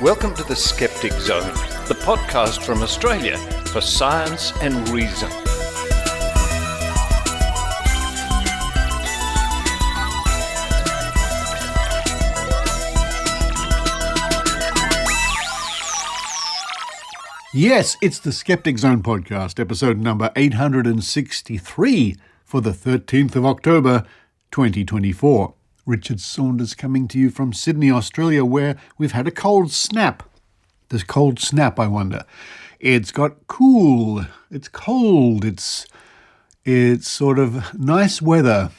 Welcome to the Skeptic Zone, the podcast from Australia for science and reason. Yes, it's the Skeptic Zone podcast, episode number 863 for the 13th of October, 2024. Richard Saunders coming to you from Sydney, Australia, where we've had a cold snap. This cold snap, I wonder. It's got cool. It's cold. It's sort of nice weather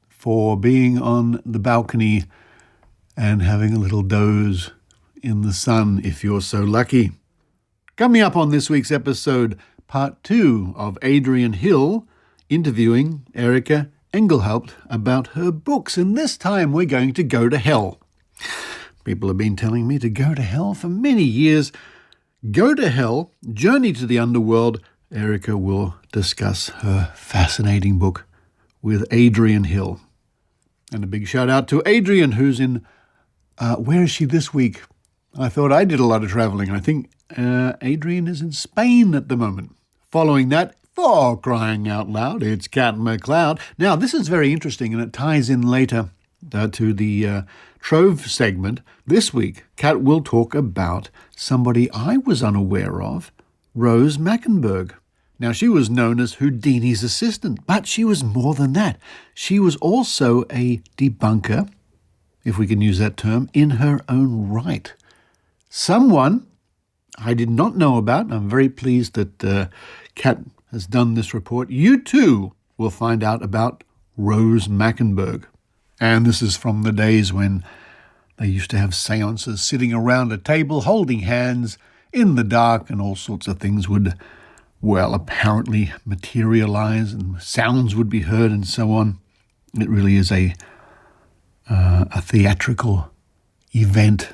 for being on the balcony and having a little doze in the sun, if you're so lucky. Coming up on this week's episode, part 2 of Adrienne Hill interviewing Erika Englehaupt about her books, and this time we're going to go to hell. People have been telling me to go to hell for many years. Go to hell, journey to the underworld. Erika will discuss her fascinating book with Adrienne Hill. And a big shout out to Adrienne, who's in, where is she this week? I thought I did a lot of traveling. I think Adrienne is in Spain at the moment. Following that, for crying out loud, it's Kat McLeod. Now, this is very interesting, and it ties in later to the Trove segment. This week, Kat will talk about somebody I was unaware of, Rose Mackenberg. Now, she was known as Houdini's assistant, but she was more than that. She was also a debunker, if we can use that term, in her own right. Someone I did not know about. I'm very pleased that Kat has done this report. You too will find out about Rose Mackenberg. And this is from the days when they used to have seances sitting around a table holding hands in the dark, and all sorts of things would, well, apparently materialize and sounds would be heard and so on. It really is a theatrical event.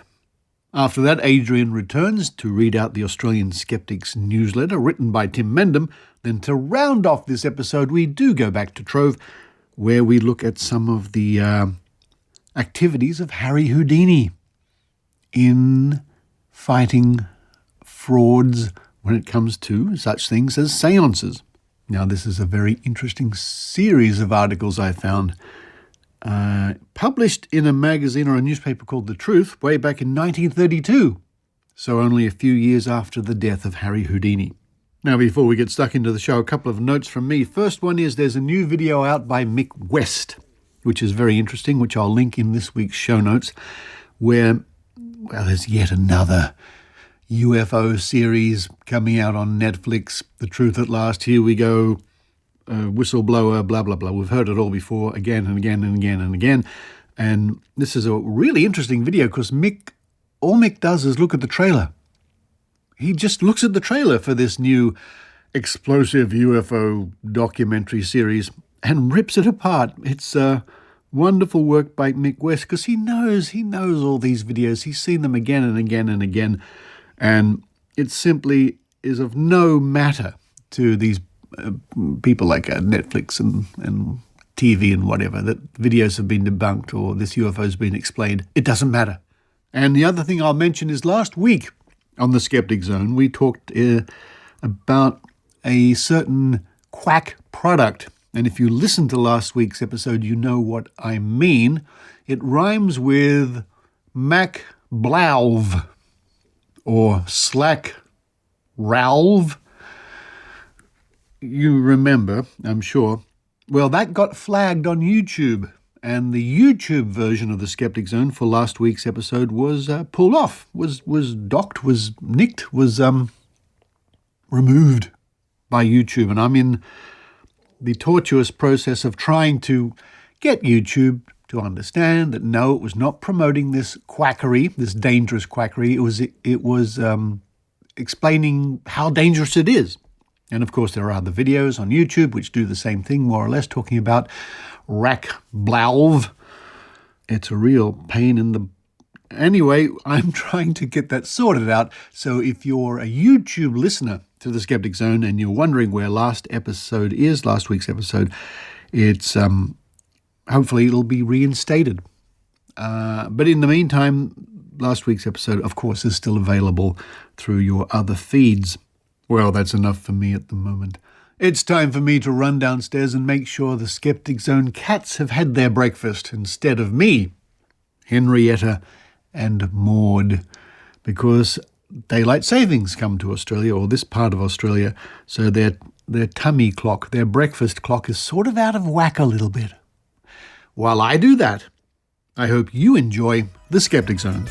After that, Adrienne returns to read out the Australian Skeptics Newsletter, written by Tim Mendham. Then to round off this episode, we do go back to Trove, where we look at some of the activities of Harry Houdini in fighting frauds when it comes to such things as seances. Now, this is a very interesting series of articles I found published in a magazine or a newspaper called The Truth way back in 1932, so only a few years after the death of Harry Houdini. Now, before we get stuck into the show, a couple of notes from me. First one is there's a new video out by Mick West, which is very interesting, which I'll link in this week's show notes, where, well, there's yet another UFO series coming out on Netflix. The Truth at Last, here we go. Whistleblower, blah, blah, blah. We've heard it all before, again and again and again and again. And this is a really interesting video because all Mick does is look at the trailer. He just looks at the trailer for this new explosive UFO documentary series and rips it apart. It's wonderful work by Mick West because he knows all these videos. He's seen them again and again and again. And it simply is of no matter to these people like Netflix and TV and whatever, that videos have been debunked or this UFO has been explained. It doesn't matter. And the other thing I'll mention is last week on the Skeptic Zone, we talked about a certain quack product. And if you listen to last week's episode, you know what I mean. It rhymes with Mac Blauv or Slack Ralv. You remember, I'm sure. Well, that got flagged on YouTube, and the YouTube version of the Skeptic Zone for last week's episode was pulled off, was docked, was nicked, was removed by YouTube. And I'm in the tortuous process of trying to get YouTube to understand that no, it was not promoting this quackery, this dangerous quackery. It was explaining how dangerous it is. And of course, there are other videos on YouTube which do the same thing, more or less, talking about rack blauv. It's a real pain in the... Anyway, I'm trying to get that sorted out. So if you're a YouTube listener to the Skeptic Zone and you're wondering where last week's episode, it's hopefully it'll be reinstated. But in the meantime, last week's episode, of course, is still available through your other feeds. Well, that's enough for me at the moment. It's time for me to run downstairs and make sure the Skeptic Zone cats have had their breakfast instead of me, Henrietta and Maud, because daylight savings come to Australia, or this part of Australia, so their tummy clock, their breakfast clock is sort of out of whack a little bit. While I do that, I hope you enjoy the Skeptic Zone.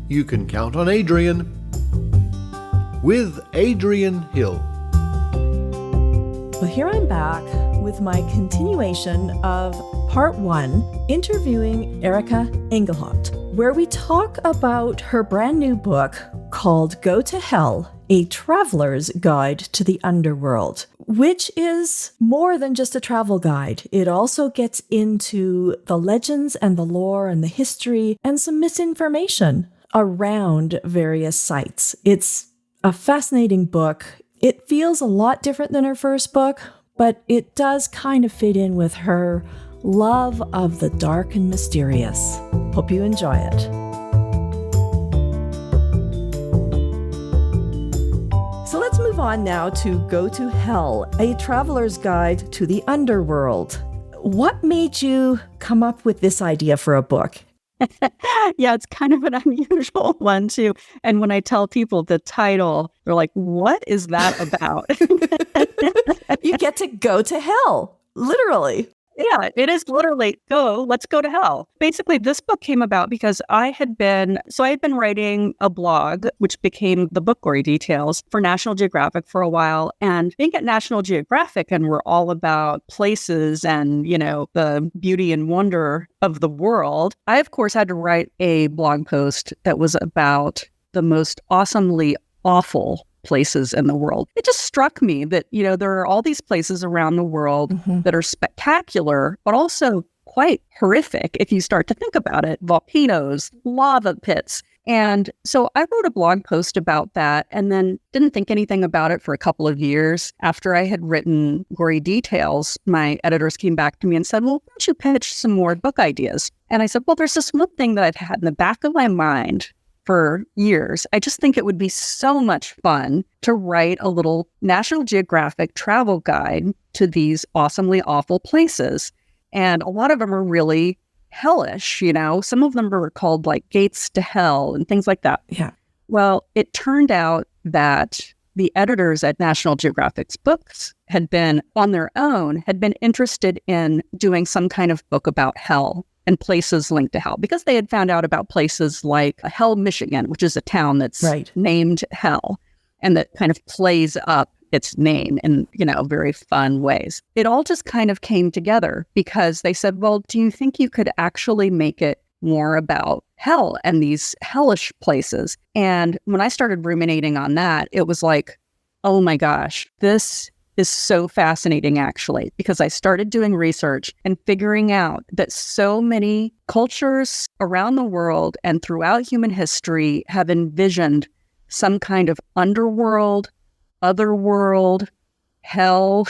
You can count on Adrienne with Adrienne Hill. Well, here I'm back with my continuation of Part 1, interviewing Erika Englehaupt, where we talk about her brand new book called Go to Hell, A Traveler's Guide to the Underworld, which is more than just a travel guide. It also gets into the legends and the lore and the history and some misinformation around various sites. It's a fascinating book. It feels a lot different than her first book, but it does kind of fit in with her love of the dark and mysterious. Hope you enjoy it. So let's move on now to Go to Hell, A Traveler's Guide to the Underworld. What made you come up with this idea for a book? Yeah, it's kind of an unusual one, too. And when I tell people the title, they're like, what is that about? You get to go to hell, literally. Yeah, it is literally let's go to hell. Basically, this book came about because I had been writing a blog, which became the book Gory Details, for National Geographic for a while. And being at National Geographic, and we're all about places and, the beauty and wonder of the world, I, of course, had to write a blog post that was about the most awesomely awful places in the world. It just struck me that, there are all these places around the world that are spectacular, but also quite horrific if you start to think about it. Volcanoes, lava pits. And so I wrote a blog post about that and then didn't think anything about it for a couple of years. After I had written Gory Details, my editors came back to me and said, well, why don't you pitch some more book ideas? And I said, well, there's this one thing that I've had in the back of my mind for years. I just think it would be so much fun to write a little National Geographic travel guide to these awesomely awful places. And a lot of them are really hellish, Some of them are called like Gates to Hell and things like that. Yeah. Well, it turned out that the editors at National Geographic's books had been interested in doing some kind of book about hell and places linked to hell, because they had found out about places like Hell, Michigan, which is a town that's named Hell and that kind of plays up its name in, very fun ways. It all just kind of came together because they said, well, do you think you could actually make it more about hell and these hellish places? And when I started ruminating on that, it was like, oh my gosh, this is so fascinating, actually, because I started doing research and figuring out that so many cultures around the world and throughout human history have envisioned some kind of underworld, otherworld, hell.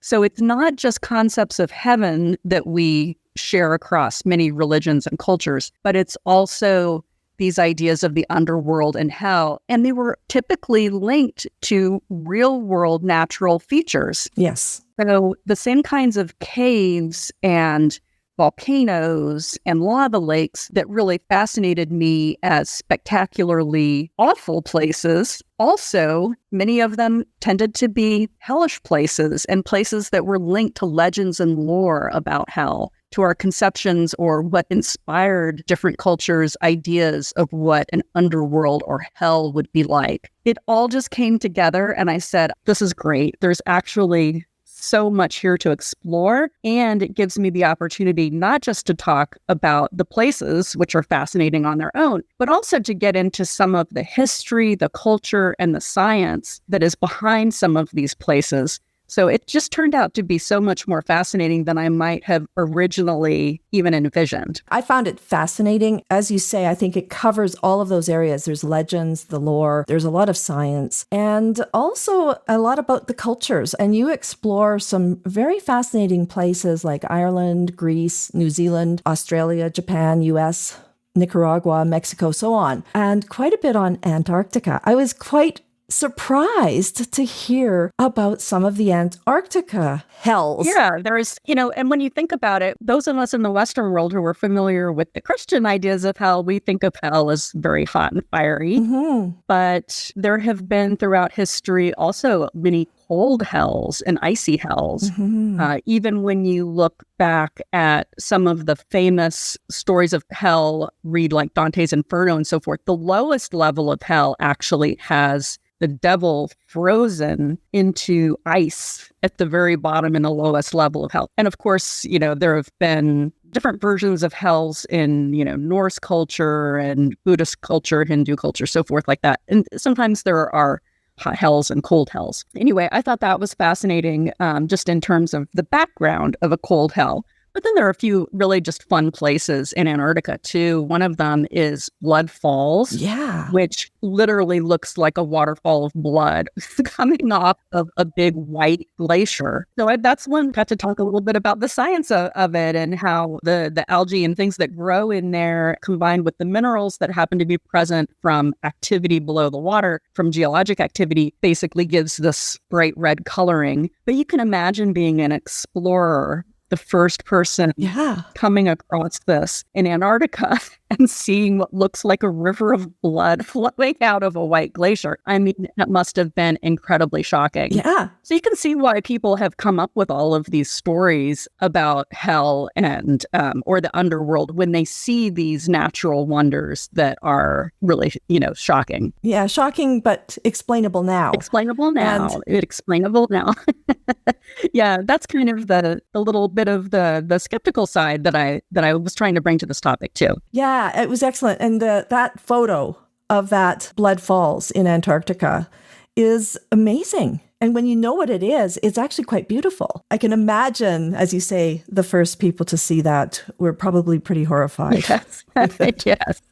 So it's not just concepts of heaven that we share across many religions and cultures, but it's also these ideas of the underworld and hell. And they were typically linked to real world natural features. Yes. So the same kinds of caves and volcanoes and lava lakes that really fascinated me as spectacularly awful places. Also, many of them tended to be hellish places and places that were linked to legends and lore about hell, to our conceptions or what inspired different cultures' ideas of what an underworld or hell would be like. It all just came together and I said, this is great. There's actually so much here to explore, and it gives me the opportunity not just to talk about the places, which are fascinating on their own, but also to get into some of the history, the culture, and the science that is behind some of these places, So it just turned out to be so much more fascinating than I might have originally even envisioned. I found it fascinating. As you say, I think it covers all of those areas. There's legends, the lore, there's a lot of science, and also a lot about the cultures. And you explore some very fascinating places like Ireland, Greece, New Zealand, Australia, Japan, US, Nicaragua, Mexico, so on, and quite a bit on Antarctica. I was quite surprised to hear about some of the Antarctica hells. Yeah, there's, and when you think about it, those of us in the Western world who are familiar with the Christian ideas of hell, we think of hell as very hot and fiery. Mm-hmm. But there have been throughout history also many cold hells and icy hells. Mm-hmm. Even when you look back at some of the famous stories of hell, read like Dante's Inferno and so forth, the lowest level of hell actually has the devil frozen into ice at the very bottom in the lowest level of hell. And of course, there have been different versions of hells in, Norse culture and Buddhist culture, Hindu culture, so forth like that. And sometimes there are hot hells and cold hells. Anyway, I thought that was fascinating just in terms of the background of a cold hell. But then there are a few really just fun places in Antarctica, too. One of them is Blood Falls, which literally looks like a waterfall of blood coming off of a big white glacier. So that's one, got to talk a little bit about the science of it and how the algae and things that grow in there combined with the minerals that happen to be present from activity below the water, from geologic activity, basically gives this bright red coloring. But you can imagine being an explorer, the first person coming across this in Antarctica and seeing what looks like a river of blood flowing out of a white glacier. I mean, that must have been incredibly shocking. Yeah. So you can see why people have come up with all of these stories about hell and or the underworld when they see these natural wonders that are really, shocking. Yeah, shocking, but explainable now. Explainable now. Explainable now. Yeah, that's kind of the little bit of the skeptical side that I was trying to bring to this topic too. Yeah, it was excellent. And that photo of that Blood Falls in Antarctica is amazing. And when you know what it is, it's actually quite beautiful. I can imagine, as you say, the first people to see that were probably pretty horrified. Yes. Yes.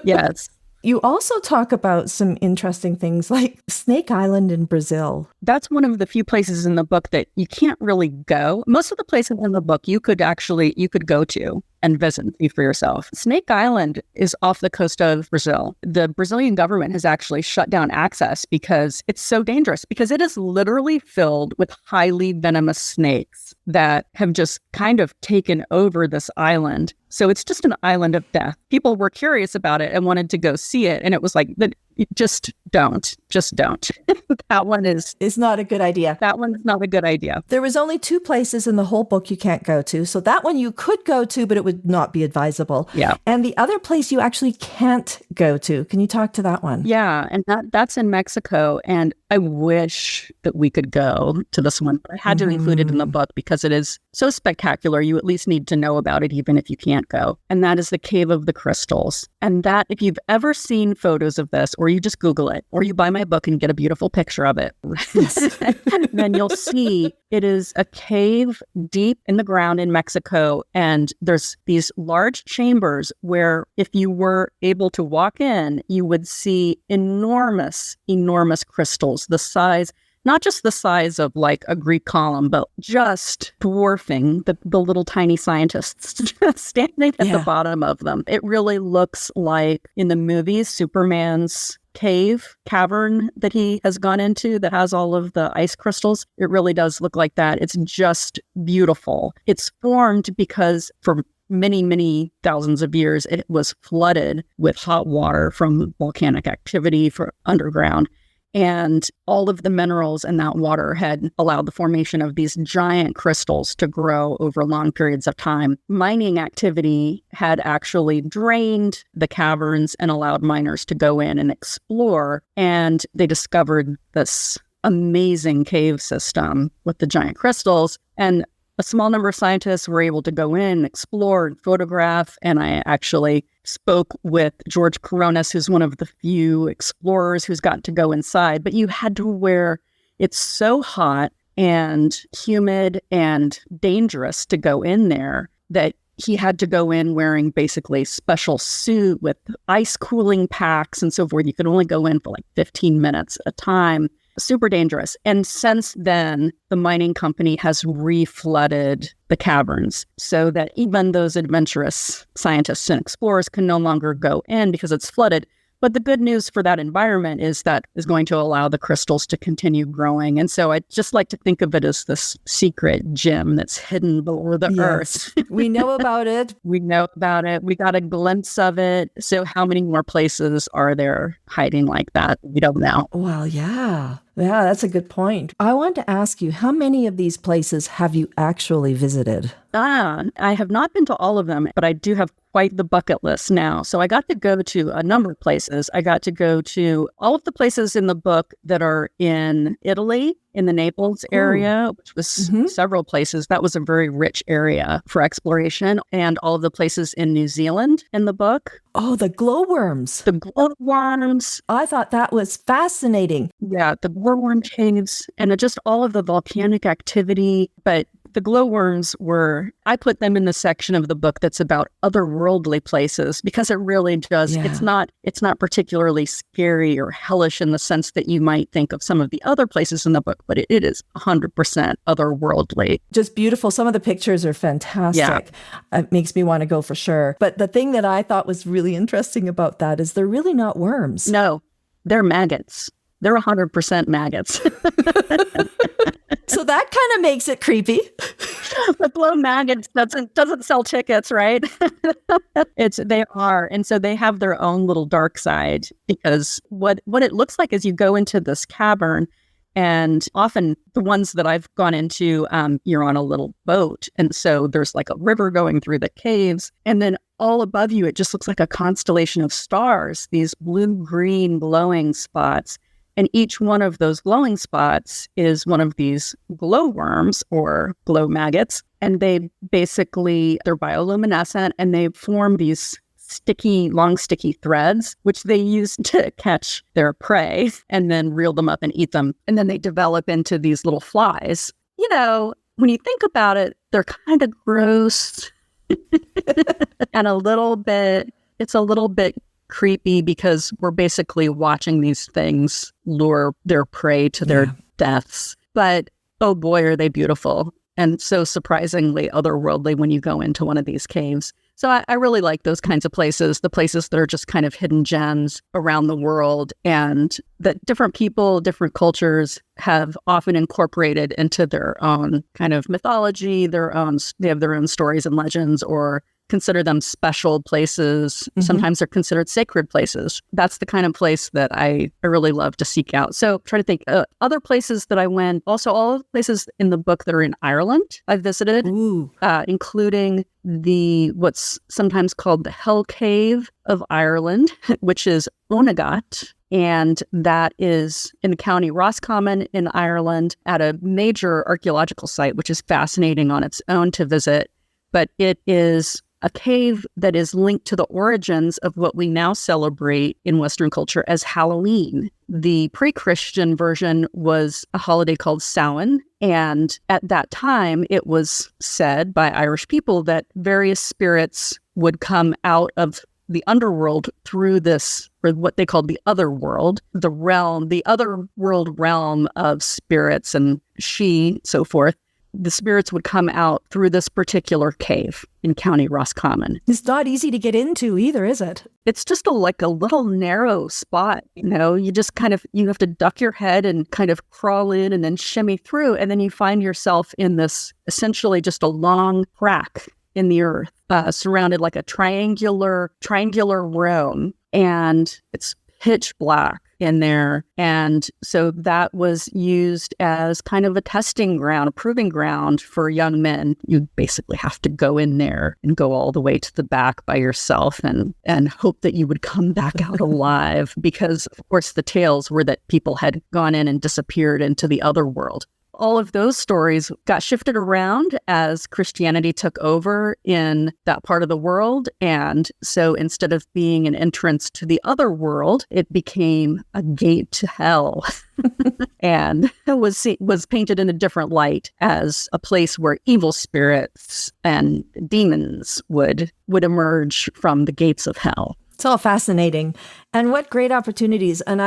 Yes. You also talk about some interesting things like Snake Island in Brazil. That's one of the few places in the book that you can't really go. Most of the places in the book you could go to and visit and see for yourself. Snake Island is off the coast of Brazil. The Brazilian government has actually shut down access because it's so dangerous, because it is literally filled with highly venomous snakes that have just kind of taken over this island. So it's just an island of death. People were curious about it and wanted to go see it. And it was like, just don't. That one is not a good idea. That one's not a good idea. There was only 2 places in the whole book you can't go to. So that one you could go to, but it would not be advisable. Yeah. And the other place you actually can't go to. Can you talk to that one? Yeah. And that's in Mexico. And I wish that we could go to this one, but I had to include it in the book because it is so spectacular. You at least need to know about it, even if you can't go. And that is the Cave of the Crystals. And that, if you've ever seen photos of this, or you just Google it, or you buy my book and get a beautiful picture of it, then you'll see it is a cave deep in the ground in Mexico. And there's these large chambers where if you were able to walk in, you would see enormous crystals, the size, not just the size of like a Greek column, but just dwarfing the little tiny scientists standing at the bottom of them. It really looks like in the movies, Superman's cavern that he has gone into that has all of the ice crystals. It really does look like that. It's just beautiful. It's formed because for many thousands of years, it was flooded with hot water from volcanic activity for underground. And all of the minerals in that water had allowed the formation of these giant crystals to grow over long periods of time. Mining activity had actually drained the caverns and allowed miners to go in and explore. And they discovered this amazing cave system with the giant crystals. And a small number of scientists were able to go in, explore, and photograph. And I actually spoke with George Coronis, who's one of the few explorers who's gotten to go inside. But you had to wear, it's so hot and humid and dangerous to go in there that he had to go in wearing basically a special suit with ice cooling packs and so forth. You could only go in for like 15 minutes at a time. Super dangerous. And since then, the mining company has reflooded the caverns so that even those adventurous scientists and explorers can no longer go in because it's flooded. But the good news for that environment is that is going to allow the crystals to continue growing. And so I just like to think of it as this secret gem that's hidden below the earth. We know about it. We know about it. We got a glimpse of it. So how many more places are there hiding like that? We don't know. Well, yeah. Yeah, that's a good point. I want to ask you, how many of these places have you actually visited? I have not been to all of them, but I do have quite the bucket list now. So I got to go to a number of places. I got to go to all of the places in the book that are in Italy, in the Naples area, which was several places. That was a very rich area for exploration. And all of the places in New Zealand in the book. Oh, the glowworms. The glowworms. I thought that was fascinating. Yeah, the glowworm caves and just all of the volcanic activity. But the glowworms I put them in the section of the book that's about otherworldly places because it really does. Yeah. It's not particularly scary or hellish in the sense that you might think of some of the other places in the book, but it is 100% otherworldly. Just beautiful. Some of the pictures are fantastic. Yeah. It makes me want to go for sure. But the thing that I thought was really interesting about that is they're really not worms. No, they're maggots. They're 100% maggots. So that kind of makes it creepy. But Glow Maggots doesn't sell tickets, right? They are. And so they have their own little dark side because what it looks like is you go into this cavern and often the ones that I've gone into, you're on a little boat. And so there's like a river going through the caves. And then all above you, it just looks like a constellation of stars, these blue-green glowing spots. And each one of those glowing spots is one of these glowworms or glow maggots. And they're bioluminescent and they form these long sticky threads, which they use to catch their prey and then reel them up and eat them. And then they develop into these little flies. You know, when you think about it, they're kind of gross and it's a little bit creepy because we're basically watching these things lure their prey to their deaths. But oh boy, are they beautiful and so surprisingly otherworldly when you go into one of these caves. So I really like those kinds of places, the places that are just kind of hidden gems around the world and that different people, different cultures have often incorporated into their own kind of mythology, they have their own stories and legends or consider them special places. Sometimes they're considered sacred places. That's the kind of place that I really love to seek out. So try to think other places that I went, also all of the places in the book that are in Ireland I've visited, including what's sometimes called the Hell Cave of Ireland, which is Onagat. And that is in County Roscommon in Ireland at a major archaeological site, which is fascinating on its own to visit. But it is a cave that is linked to the origins of what we now celebrate in Western culture as Halloween. The pre-Christian version was a holiday called Samhain, and at that time it was said by Irish people that various spirits would come out of the underworld through this, or what they called the otherworld, the otherworld realm of spirits and so forth. The spirits would come out through this particular cave in County Roscommon. It's not easy to get into either, is it? It's just a little narrow spot, you know, you just you have to duck your head and kind of crawl in and then shimmy through. And then you find yourself in this essentially just a long crack in the earth, surrounded like a triangular room. And it's pitch black in there. And so that was used as kind of a testing ground, a proving ground for young men. You basically have to go in there and go all the way to the back by yourself and hope that you would come back out alive because, of course, the tales were that people had gone in and disappeared into the other world. all of those stories got shifted around as Christianity took over in that part of the world. And so instead of being an entrance to the other world, it became a gate to hell. And it was painted in a different light as a place where evil spirits and demons would emerge from the gates of hell. It's all fascinating. And what great opportunities. And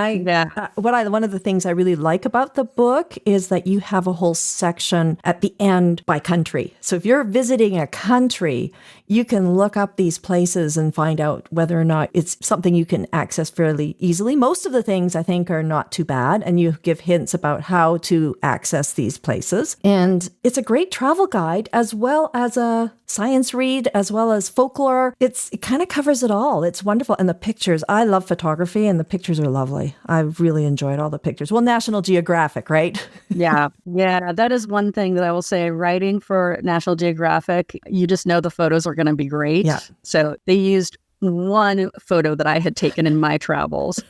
one of the things I really like about the book is that you have a whole section at the end by country. So if you're visiting a country, you can look up these places and find out whether or not it's something you can access fairly easily. Most of the things I think are not too bad. And you give hints about how to access these places. And it's a great travel guide as well as a science read, as well as folklore. It kind of covers it all. It's wonderful. And the pictures, I love photography and the pictures are lovely. I've really enjoyed all the pictures. Well, National Geographic, right? Yeah. That is one thing that I will say. Writing for National Geographic, you just know the photos are going to be great. Yeah. So they used one photo that I had taken in my travels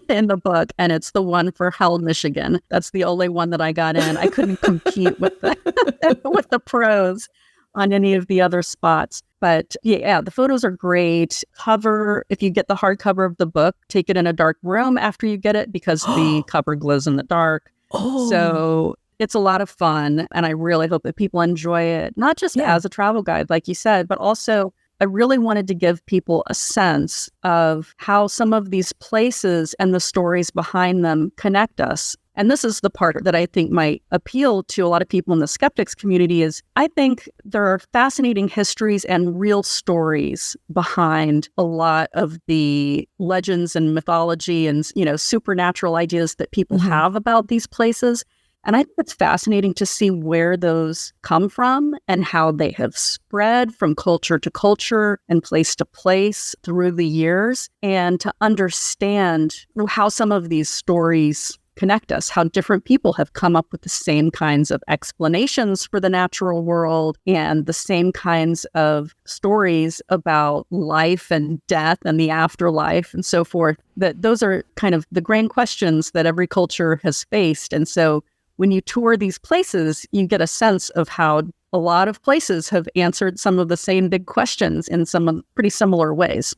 in the book, and it's the one for Hell, Michigan. That's the only one that I got in. I couldn't compete with the pros on any of the other spots. But yeah, the photos are great. If you get the hardcover of the book, take it in a dark room after you get it because the cover glows in the dark. Oh. So it's a lot of fun. And I really hope that people enjoy it, not just as a travel guide, like you said, but also I really wanted to give people a sense of how some of these places and the stories behind them connect us. And this is the part that I think might appeal to a lot of people in the skeptics community is I think there are fascinating histories and real stories behind a lot of the legends and mythology and, supernatural ideas that people have about these places. And I think it's fascinating to see where those come from and how they have spread from culture to culture and place to place through the years, and to understand how some of these stories connect us, how different people have come up with the same kinds of explanations for the natural world and the same kinds of stories about life and death and the afterlife and so forth. That those are kind of the grand questions that every culture has faced. And so when you tour these places, you get a sense of how a lot of places have answered some of the same big questions in some pretty similar ways.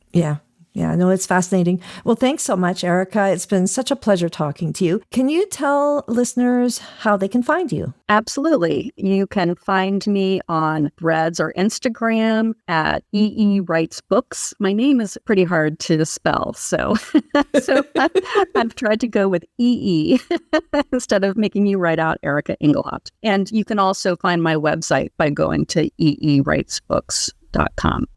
Yeah, no, it's fascinating. Well, thanks so much, Erika. It's been such a pleasure talking to you. Can you tell listeners how they can find you? Absolutely. You can find me on Threads or Instagram at EE Writes Books. My name is pretty hard to spell, so I've tried to go with EE instead of making you write out Erika Englehaupt. And you can also find my website by going to eewritesbooks.com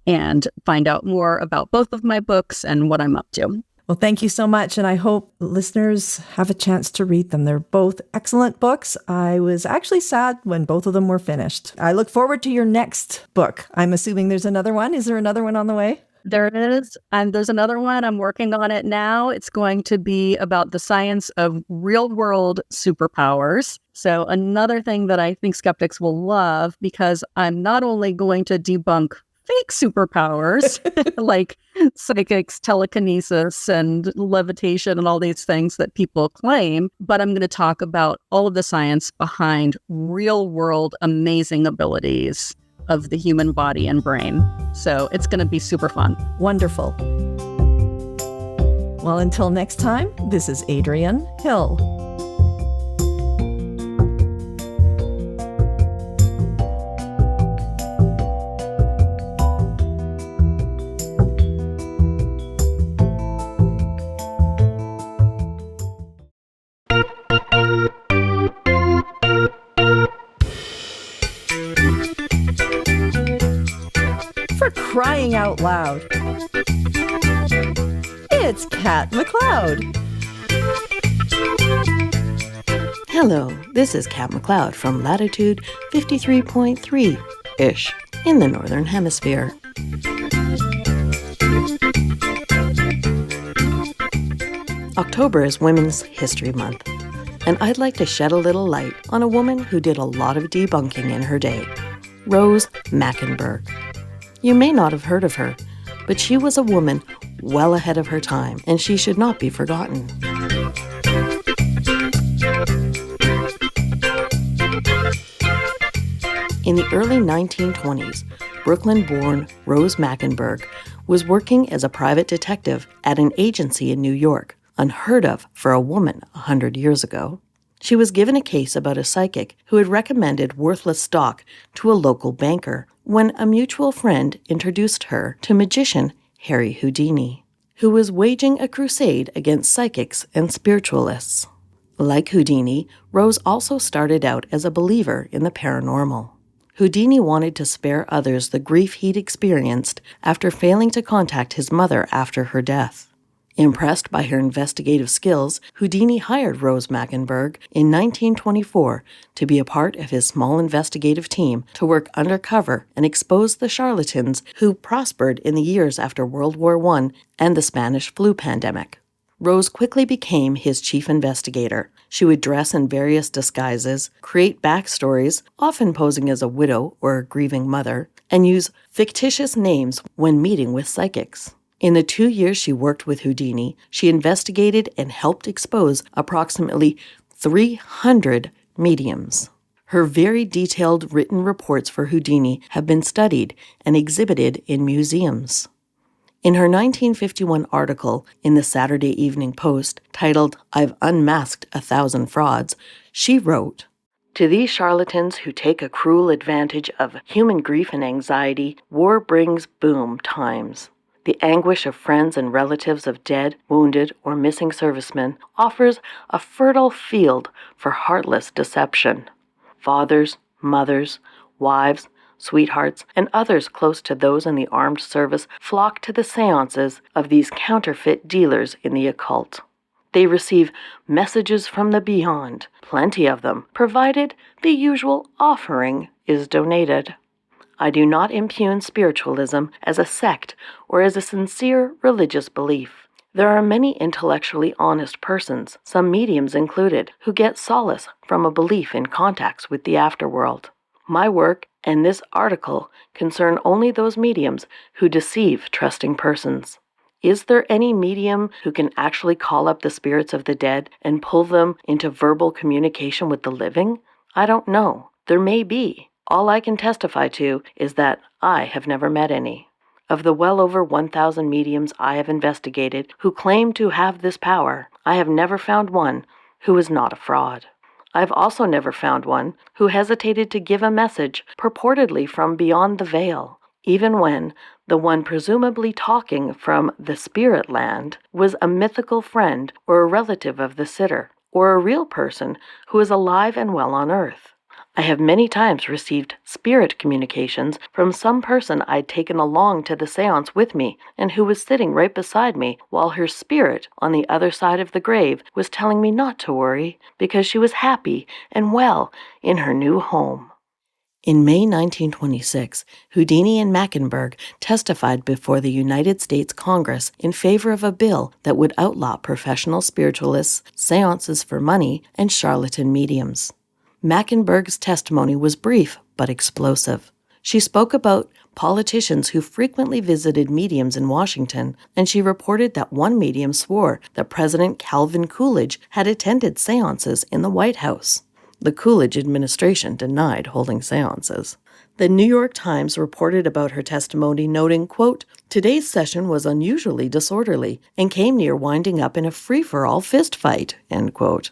and find out more about both of my books and what I'm up to. Well, thank you so much. And I hope listeners have a chance to read them. They're both excellent books. I was actually sad when both of them were finished. I look forward to your next book. I'm assuming there's another one. Is there another one on the way? There it is. And there's another one. I'm working on it now. It's going to be about the science of real world superpowers. So another thing that I think skeptics will love, because I'm not only going to debunk fake superpowers like psychics, telekinesis, and levitation and all these things that people claim, but I'm going to talk about all of the science behind real world amazing abilities of the human body and brain. So it's going to be super fun. Wonderful. Well, until next time, this is Adrienne Hill. Crying out loud. It's Kat McLeod. Hello, this is Kat McLeod from latitude 53.3-ish in the Northern Hemisphere. October is Women's History Month, and I'd like to shed a little light on a woman who did a lot of debunking in her day, Rose Mackenberg. You may not have heard of her, but she was a woman well ahead of her time, and she should not be forgotten. In the early 1920s, Brooklyn-born Rose Mackenberg was working as a private detective at an agency in New York, unheard of for a woman 100 years ago. She was given a case about a psychic who had recommended worthless stock to a local banker when a mutual friend introduced her to magician Harry Houdini, who was waging a crusade against psychics and spiritualists. Like Houdini, Rose also started out as a believer in the paranormal. Houdini wanted to spare others the grief he'd experienced after failing to contact his mother after her death. Impressed by her investigative skills, Houdini hired Rose Mackenberg in 1924 to be a part of his small investigative team to work undercover and expose the charlatans who prospered in the years after World War I and the Spanish flu pandemic. Rose quickly became his chief investigator. She would dress in various disguises, create backstories, often posing as a widow or a grieving mother, and use fictitious names when meeting with psychics. In the 2 years she worked with Houdini, she investigated and helped expose approximately 300 mediums. Her very detailed written reports for Houdini have been studied and exhibited in museums. In her 1951 article in the Saturday Evening Post, titled, "I've Unmasked 1,000 Frauds," she wrote, "To these charlatans who take a cruel advantage of human grief and anxiety, war brings boom times. The anguish of friends and relatives of dead, wounded, or missing servicemen offers a fertile field for heartless deception. Fathers, mothers, wives, sweethearts, and others close to those in the armed service flock to the seances of these counterfeit dealers in the occult. They receive messages from the beyond, plenty of them, provided the usual offering is donated. I do not impugn spiritualism as a sect or as a sincere religious belief. There are many intellectually honest persons, some mediums included, who get solace from a belief in contacts with the afterworld. My work and this article concern only those mediums who deceive trusting persons. Is there any medium who can actually call up the spirits of the dead and pull them into verbal communication with the living? I don't know. There may be. All I can testify to is that I have never met any. Of the well over 1,000 mediums I have investigated who claim to have this power, I have never found one who is not a fraud. I've also never found one who hesitated to give a message purportedly from beyond the veil, even when the one presumably talking from the spirit land was a mythical friend or a relative of the sitter, or a real person who is alive and well on earth. I have many times received spirit communications from some person I'd taken along to the seance with me and who was sitting right beside me while her spirit on the other side of the grave was telling me not to worry because she was happy and well in her new home. In May 1926, Houdini and Mackenberg testified before the United States Congress in favor of a bill that would outlaw professional spiritualists, seances for money, and charlatan mediums. Mackenberg's testimony was brief but explosive. She spoke about politicians who frequently visited mediums in Washington, and she reported that one medium swore that President Calvin Coolidge had attended seances in the White House. The Coolidge administration denied holding seances. The New York Times reported about her testimony, noting, quote, "Today's session was unusually disorderly and came near winding up in a free-for-all fistfight," end quote.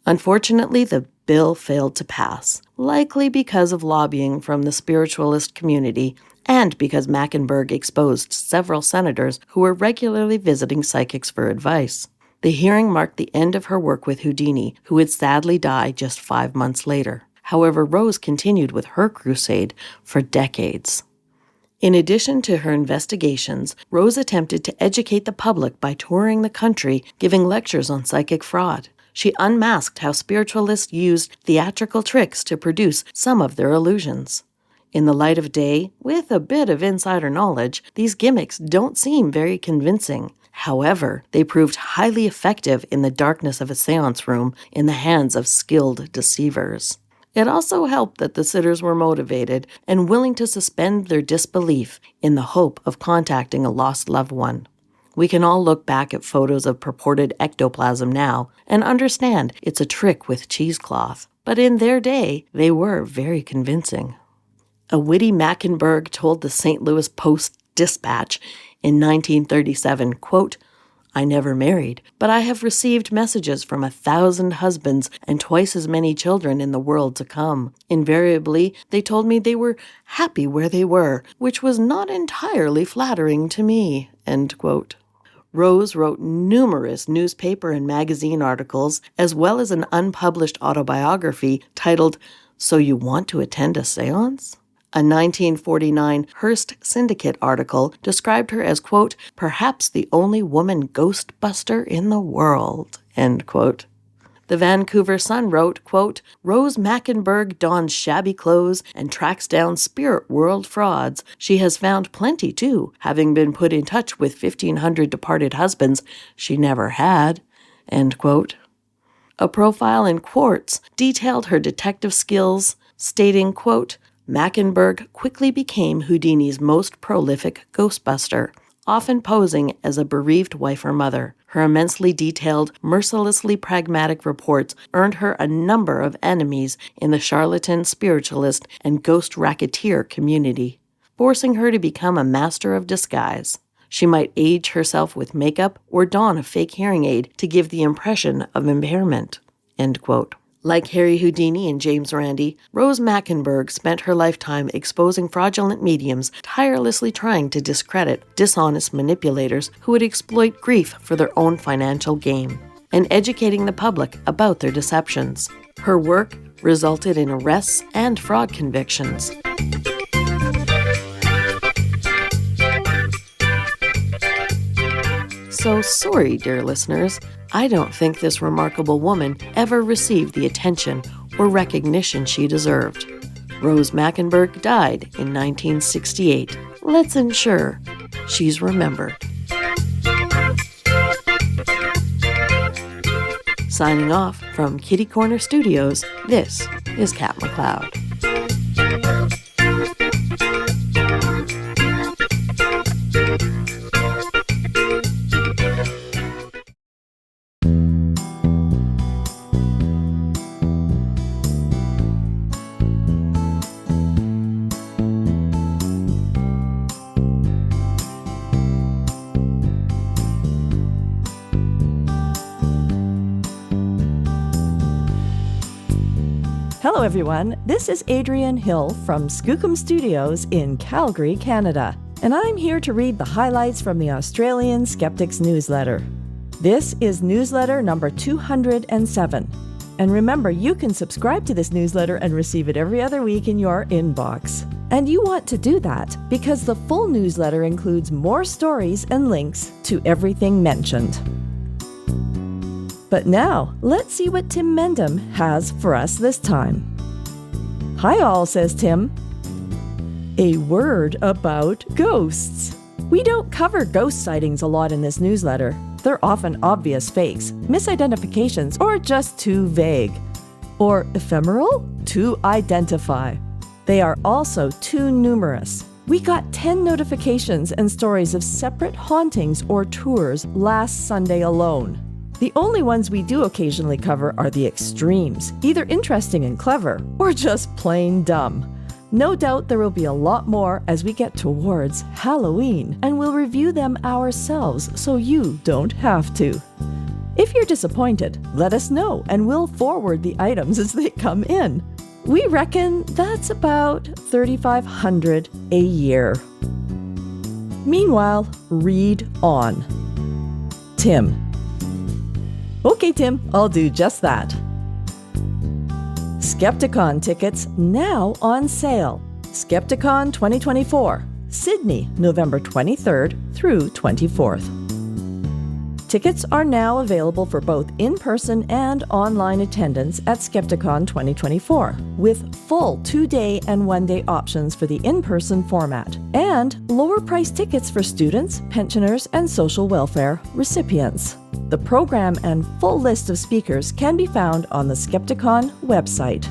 Unfortunately, the bill failed to pass, likely because of lobbying from the spiritualist community and because Mackenberg exposed several senators who were regularly visiting psychics for advice. The hearing marked the end of her work with Houdini, who would sadly die just 5 months later. However, Rose continued with her crusade for decades. In addition to her investigations, Rose attempted to educate the public by touring the country, giving lectures on psychic fraud. She unmasked how spiritualists used theatrical tricks to produce some of their illusions. In the light of day, with a bit of insider knowledge, these gimmicks don't seem very convincing. However, they proved highly effective in the darkness of a seance room in the hands of skilled deceivers. It also helped that the sitters were motivated and willing to suspend their disbelief in the hope of contacting a lost loved one. We can all look back at photos of purported ectoplasm now and understand it's a trick with cheesecloth, but in their day, they were very convincing. A witty Mackenberg told the St. Louis Post-Dispatch in 1937, quote, "I never married, but I have received messages from 1,000 husbands and twice as many children in the world to come. Invariably, they told me they were happy where they were, which was not entirely flattering to me," end quote. Rose wrote numerous newspaper and magazine articles, as well as an unpublished autobiography titled, "So You Want to Attend a Seance?" A 1949 Hearst Syndicate article described her as, quote, "perhaps the only woman ghostbuster in the world," end quote. The Vancouver Sun wrote, quote, "Rose Mackenberg dons shabby clothes and tracks down spirit world frauds. She has found plenty, too, having been put in touch with 1,500 departed husbands she never had," end quote. A profile in Quartz detailed her detective skills, stating, quote, "Mackenberg quickly became Houdini's most prolific ghostbuster, often posing as a bereaved wife or mother. Her immensely detailed, mercilessly pragmatic reports earned her a number of enemies in the charlatan, spiritualist, and ghost racketeer community, forcing her to become a master of disguise. She might age herself with makeup or don a fake hearing aid to give the impression of impairment," end quote. Like Harry Houdini and James Randi, Rose Mackenberg spent her lifetime exposing fraudulent mediums, tirelessly trying to discredit dishonest manipulators who would exploit grief for their own financial gain, and educating the public about their deceptions. Her work resulted in arrests and fraud convictions. So sorry, dear listeners, I don't think this remarkable woman ever received the attention or recognition she deserved. Rose Mackenberg died in 1968. Let's ensure she's remembered. Signing off from Kitty Corner Studios, this is Kat McLeod. Hello, everyone. This is Adrienne Hill from Skookum Studios in Calgary, Canada, and I'm here to read the highlights from the Australian Skeptics Newsletter. This is newsletter number 207. And remember, you can subscribe to this newsletter and receive it every other week in your inbox. And you want to do that because the full newsletter includes more stories and links to everything mentioned. But now, let's see what Tim Mendham has for us this time. Hi all, says Tim. A word about ghosts. We don't cover ghost sightings a lot in this newsletter. They're often obvious fakes, misidentifications, or just too vague. Or ephemeral? To identify. They are also too numerous. We got 10 notifications and stories of separate hauntings or tours last Sunday alone. The only ones we do occasionally cover are the extremes, either interesting and clever, or just plain dumb. No doubt there will be a lot more as we get towards Halloween, and we'll review them ourselves so you don't have to. If you're disappointed, let us know and we'll forward the items as they come in. We reckon that's about 3,500 a year. Meanwhile, read on. Tim. Okay, Tim, I'll do just that. Skepticon tickets now on sale. Skepticon 2024, Sydney, November 23rd through 24th. Tickets are now available for both in-person and online attendance at Skepticon 2024, with full 2-day and 1-day options for the in-person format, and lower-priced tickets for students, pensioners, and social welfare recipients. The program and full list of speakers can be found on the Skepticon website.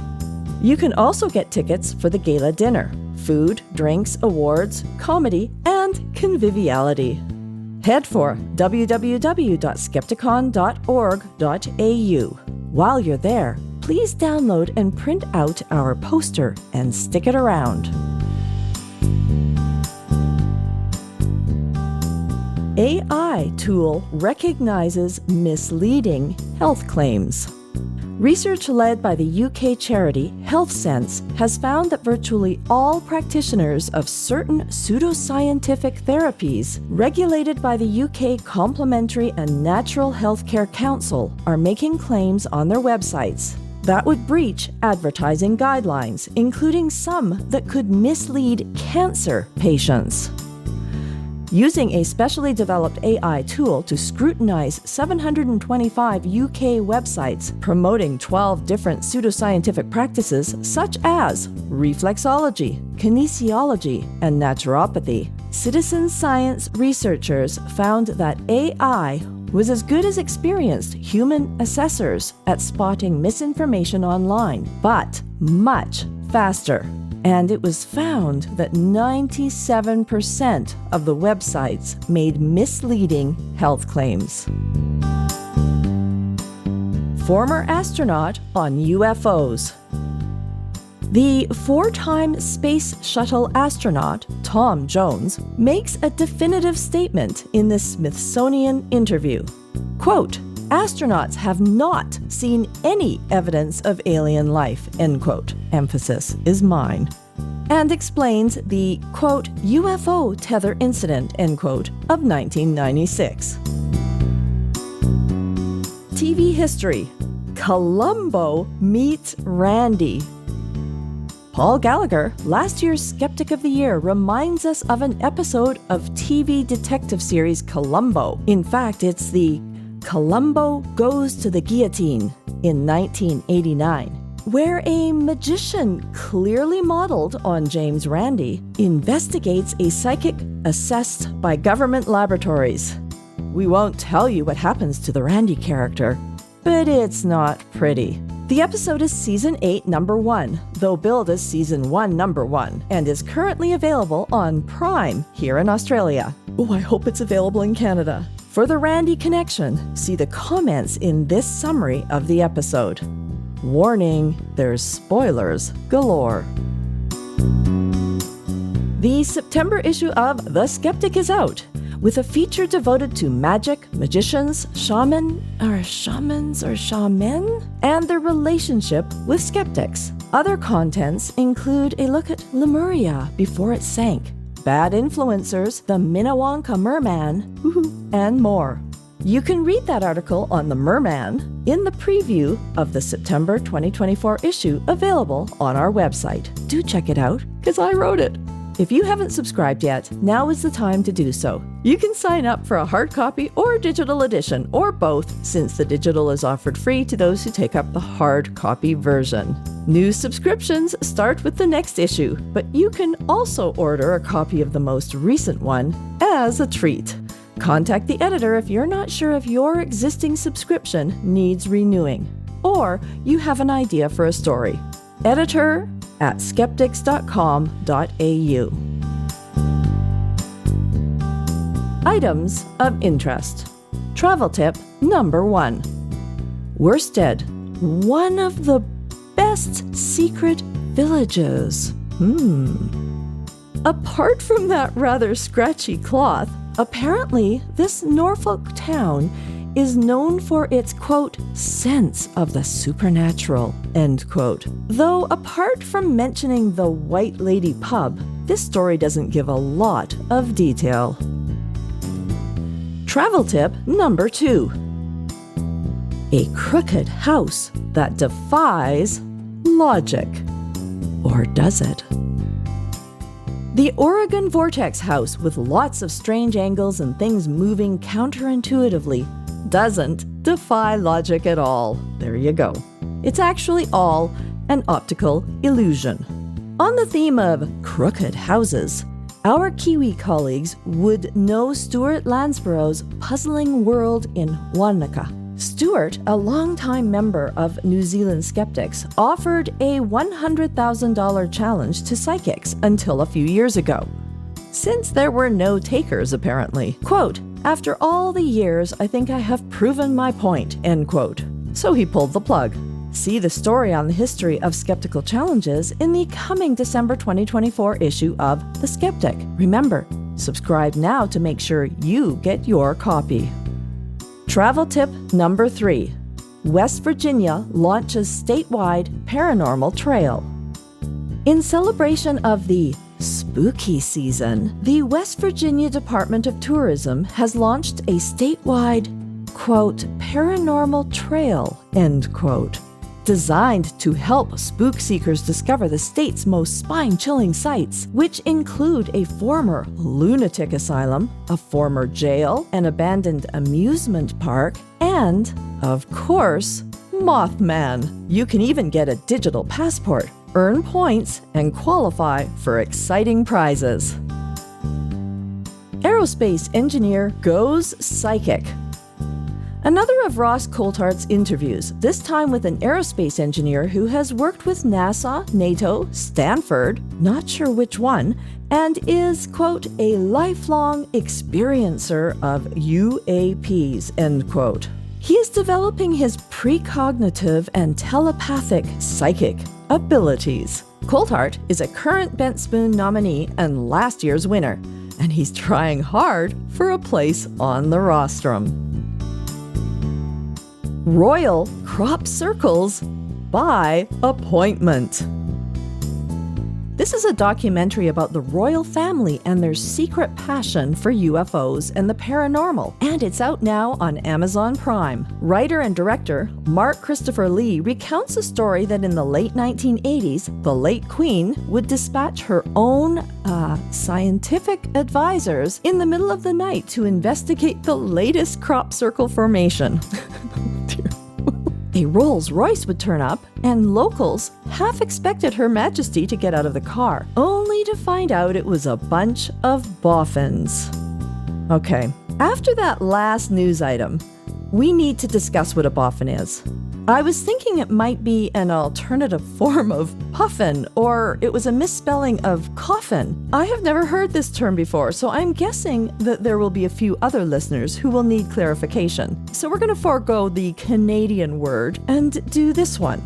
You can also get tickets for the gala dinner, food, drinks, awards, comedy, and conviviality. Head for www.skepticon.org.au. While you're there, please download and print out our poster and stick it around. AI tool recognizes misleading health claims. Research led by the UK charity HealthSense has found that virtually all practitioners of certain pseudoscientific therapies regulated by the UK Complementary and Natural Healthcare Council are making claims on their websites that would breach advertising guidelines, including some that could mislead cancer patients. Using a specially developed AI tool to scrutinize 725 UK websites promoting 12 different pseudoscientific practices such as reflexology, kinesiology, and naturopathy, citizen science researchers found that AI was as good as experienced human assessors at spotting misinformation online, but much faster. And it was found that 97% of the websites made misleading health claims. Former astronaut on UFOs. The 4-time space shuttle astronaut, Tom Jones, makes a definitive statement in this Smithsonian interview. Quote, "Astronauts have not seen any evidence of alien life," end quote. Emphasis is mine. And explains the, quote, "UFO tether incident," end quote, of 1996. TV history. Columbo meets Randy. Paul Gallagher, last year's Skeptic of the Year, reminds us of an episode of TV detective series Columbo. In fact, it's the Columbo Goes to the Guillotine in 1989, where a magician clearly modeled on James Randi investigates a psychic assessed by government laboratories. We won't tell you what happens to the Randi character, but it's not pretty. The episode is Season 8, Number 1, though billed as Season 1, Number 1, and is currently available on Prime here in Australia. Oh, I hope it's available in Canada. For the Randi connection, see the comments in this summary of the episode. Warning, there's spoilers galore. The September issue of The Skeptic is out, with a feature devoted to magic, magicians, shamans, and their relationship with skeptics. Other contents include a look at Lemuria before it sank, bad influencers, the Minnewanka Merman, and more. You can read that article on the Merman in the preview of the September 2024 issue available on our website. Do check it out, because I wrote it. If you haven't subscribed yet, now is the time to do so. You can sign up for a hard copy or digital edition, or both, since the digital is offered free to those who take up the hard copy version. New subscriptions start with the next issue, but you can also order a copy of the most recent one as a treat. Contact the editor if you're not sure if your existing subscription needs renewing, or you have an idea for a story. editor@skeptics.com.au. Items of interest. Travel tip number 1. Worsted, one of the best secret villages. Apart from that rather scratchy cloth, apparently this Norfolk town is known for its, quote, sense of the supernatural, end quote. Though apart from mentioning the White Lady pub, this story doesn't give a lot of detail. Travel tip number 2. A crooked house that defies logic. Or does it? The Oregon Vortex House, with lots of strange angles and things moving counterintuitively, doesn't defy logic at all. There you go. It's actually all an optical illusion. On the theme of crooked houses, our Kiwi colleagues would know Stuart Lansborough's puzzling world in Wanaka. Stuart, a longtime member of New Zealand Skeptics, offered a $100,000 challenge to psychics until a few years ago, since there were no takers apparently. Quote, "After all the years, I think I have proven my point," end quote. So he pulled the plug. See the story on the history of skeptical challenges in the coming December 2024 issue of The Skeptic. Remember, Subscribe now to make sure you get your copy. Travel tip number 3. West Virginia launches statewide paranormal trail. In celebration of the spooky season, the West Virginia Department of Tourism has launched a statewide, quote, paranormal trail, end quote, designed to help spook seekers discover the state's most spine-chilling sites, which include a former lunatic asylum, a former jail, an abandoned amusement park, and, of course, Mothman. You can even get a digital passport, earn points, and qualify for exciting prizes. Aerospace engineer goes psychic. Another of Ross Coulthardt's interviews, this time with an aerospace engineer who has worked with NASA, NATO, Stanford, not sure which one, and is, quote, a lifelong experiencer of UAPs, end quote. He is developing his precognitive and telepathic psychic abilities. Coulthard is a current Bent Spoon nominee and last year's winner, and he's trying hard for a place on the rostrum. Royal crop circles by appointment. This is a documentary about the royal family and their secret passion for UFOs and the paranormal, and it's out now on Amazon Prime. Writer and director Mark Christopher Lee recounts a story that in the late 1980s, the late Queen would dispatch her own scientific advisors in the middle of the night to investigate the latest crop circle formation. A Rolls-Royce would turn up, and locals half expected Her Majesty to get out of the car, only to find out it was a bunch of boffins. Okay, after that last news item, we need to discuss what a boffin is. I was thinking it might be an alternative form of puffin, or it was a misspelling of coffin. I have never heard this term before, so I'm guessing that there will be a few other listeners who will need clarification. So we're going to forego the Canadian word and do this one.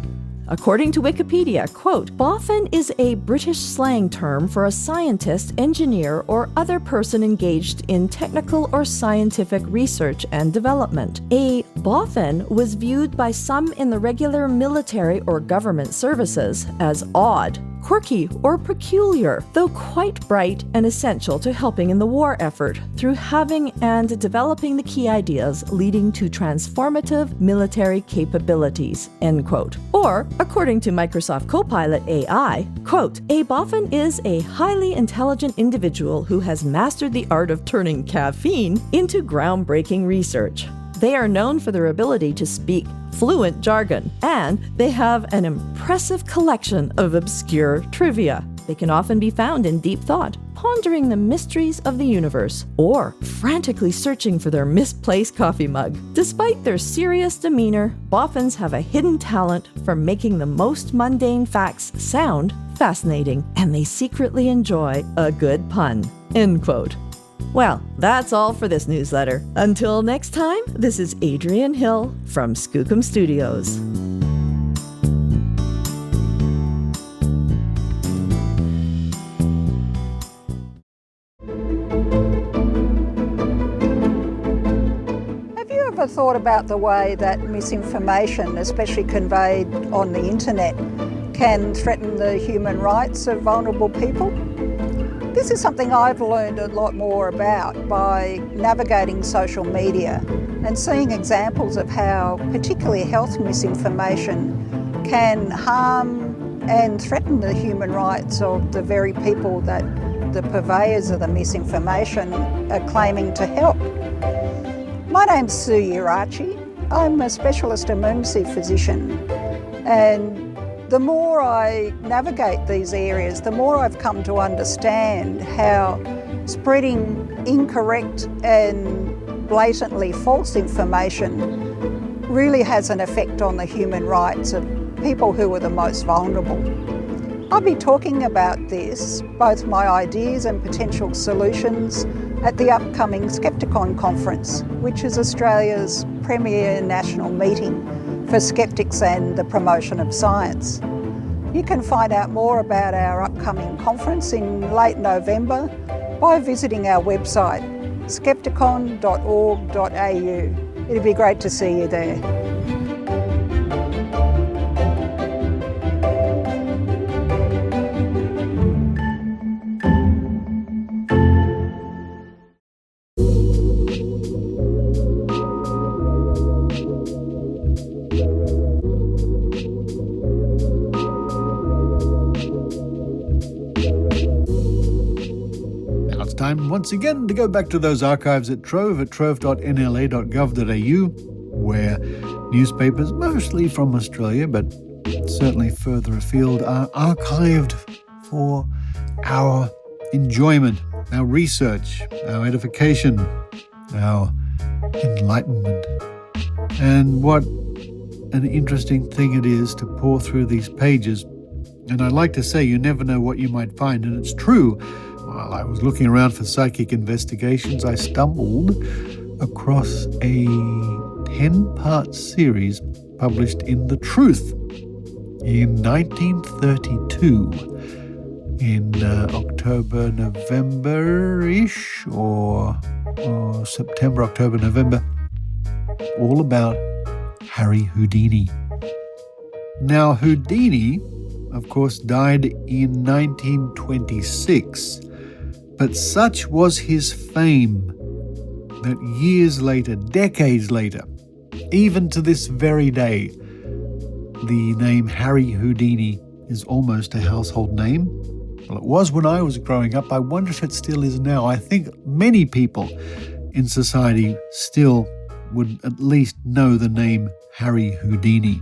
According to Wikipedia, quote, boffin is a British slang term for a scientist, engineer, or other person engaged in technical or scientific research and development. A boffin was viewed by some in the regular military or government services as odd, quirky, or peculiar, though quite bright and essential to helping in the war effort through having and developing the key ideas leading to transformative military capabilities, end quote. Or, according to Microsoft Copilot AI, quote, a boffin is a highly intelligent individual who has mastered the art of turning caffeine into groundbreaking research. They are known for their ability to speak fluent jargon, and they have an impressive collection of obscure trivia. They can often be found in deep thought, pondering the mysteries of the universe, or frantically searching for their misplaced coffee mug. Despite their serious demeanor, boffins have a hidden talent for making the most mundane facts sound fascinating, and they secretly enjoy a good pun, end quote. Well, that's all for this newsletter. Until next time, this is Adrienne Hill from Skookum Studios. Have you ever thought about the way that misinformation, especially conveyed on the internet, can threaten the human rights of vulnerable people? This is something I've learned a lot more about by navigating social media and seeing examples of how particularly health misinformation can harm and threaten the human rights of the very people that the purveyors of the misinformation are claiming to help. My name's Sue Urachi. I'm a specialist emergency physician, and the more I navigate these areas, the more I've come to understand how spreading incorrect and blatantly false information really has an effect on the human rights of people who are the most vulnerable. I'll be talking about this, both my ideas and potential solutions, at the upcoming Skepticon conference, which is Australia's premier national meeting for skeptics and the promotion of science. You can find out more about our upcoming conference in late November by visiting our website, skepticon.org.au. It'd be great to see you there. Time once again to go back to those archives at Trove at trove.nla.gov.au, where newspapers, mostly from Australia, but certainly further afield, are archived for our enjoyment, our research, our edification, our enlightenment. And what an interesting thing it is to pore through these pages. And I like to say you never know what you might find, and it's true. While I was looking around for psychic investigations, I stumbled across a 10-part series published in The Truth in 1932, in October, November-ish, or September, October, November, all about Harry Houdini. Now, Houdini, of course, died in 1926. But such was his fame that years later, decades later, even to this very day, the name Harry Houdini is almost a household name. Well, it was when I was growing up. I wonder if it still is now. I think many people in society still would at least know the name Harry Houdini.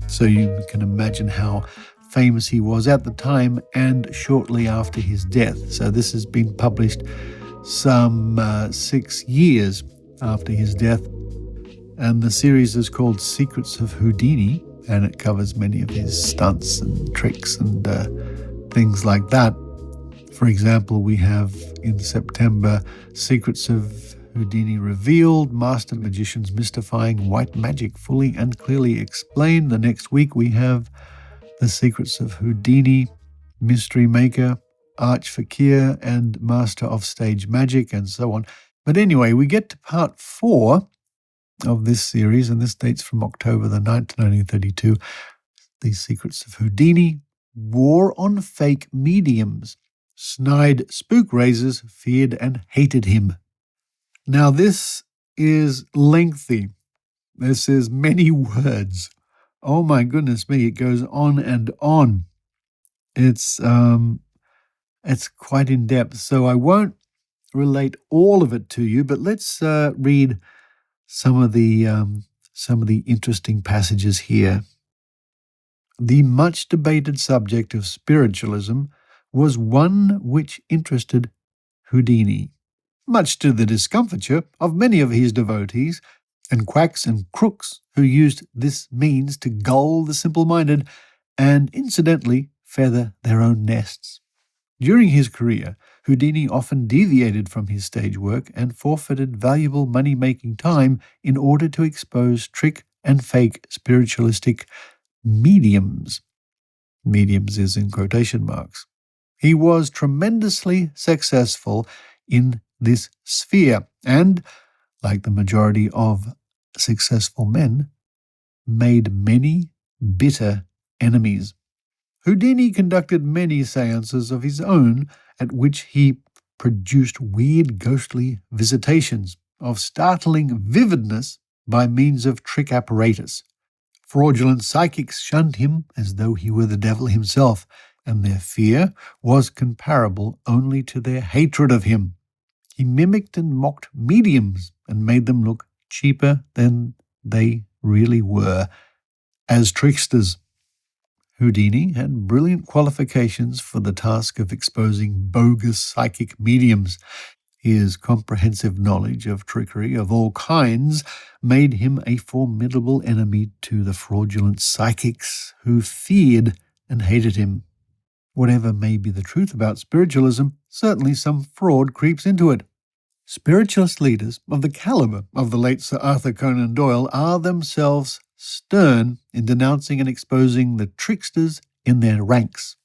So you can imagine how famous he was at the time and shortly after his death. So this has been published some 6 years after his death. And the series is called Secrets of Houdini, and it covers many of his stunts and tricks and things like that. For example, we have in September Secrets of Houdini Revealed, Master Magicians Mystifying White Magic Fully and Clearly Explained. The next week we have The Secrets of Houdini, Mystery Maker, Arch Fakir, and Master of Stage Magic, and so on. But anyway, we get to part 4 of this series, and this dates from October the 9th, 1932. The Secrets of Houdini, War on Fake Mediums. Snide spook raisers feared and hated him. Now, this is lengthy. This is many words. Oh my goodness me, it goes on and on. It's quite in depth, so I won't relate all of it to you, but let's read some of the interesting passages here. The much debated subject of spiritualism was one which interested Houdini, much to the discomfiture of many of his devotees, and quacks and crooks who used this means to gull the simple-minded and, incidentally, feather their own nests. During his career, Houdini often deviated from his stage work and forfeited valuable money-making time in order to expose trick and fake spiritualistic mediums. Mediums is in quotation marks. He was tremendously successful in this sphere and, like the majority of successful men, made many bitter enemies. Houdini conducted many seances of his own at which he produced weird ghostly visitations of startling vividness by means of trick apparatus. Fraudulent psychics shunned him as though he were the devil himself, and their fear was comparable only to their hatred of him. He mimicked and mocked mediums and made them look cheaper than they really were, as tricksters. Houdini had brilliant qualifications for the task of exposing bogus psychic mediums. His comprehensive knowledge of trickery of all kinds made him a formidable enemy to the fraudulent psychics who feared and hated him. Whatever may be the truth about spiritualism, certainly some fraud creeps into it. Spiritualist leaders of the caliber of the late Sir Arthur Conan Doyle are themselves stern in denouncing and exposing the tricksters in their ranks.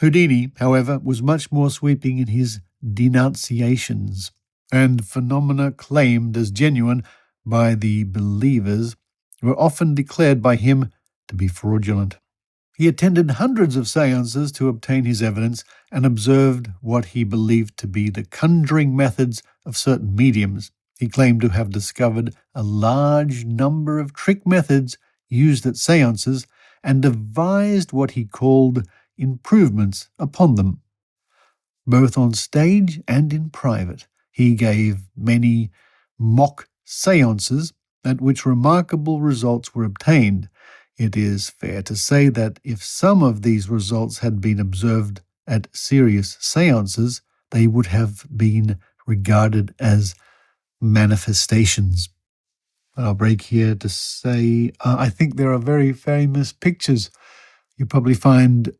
Houdini, however, was much more sweeping in his denunciations, and phenomena claimed as genuine by the believers were often declared by him to be fraudulent. He attended hundreds of seances to obtain his evidence and observed what he believed to be the conjuring methods of certain mediums. He claimed to have discovered a large number of trick methods used at seances and devised what he called improvements upon them. Both on stage and in private, he gave many mock seances at which remarkable results were obtained. It is fair to say that if some of these results had been observed at serious seances, they would have been regarded as manifestations. I'll break here to say I think there are very famous pictures you probably find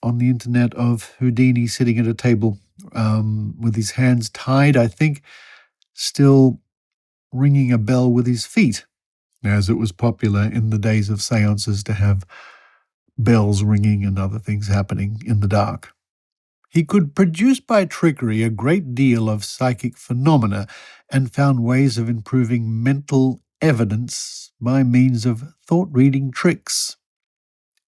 on the internet of Houdini sitting at a table with his hands tied, I think, still ringing a bell with his feet, as it was popular in the days of seances to have bells ringing and other things happening in the dark. He could produce by trickery a great deal of psychic phenomena and found ways of improving mental evidence by means of thought-reading tricks.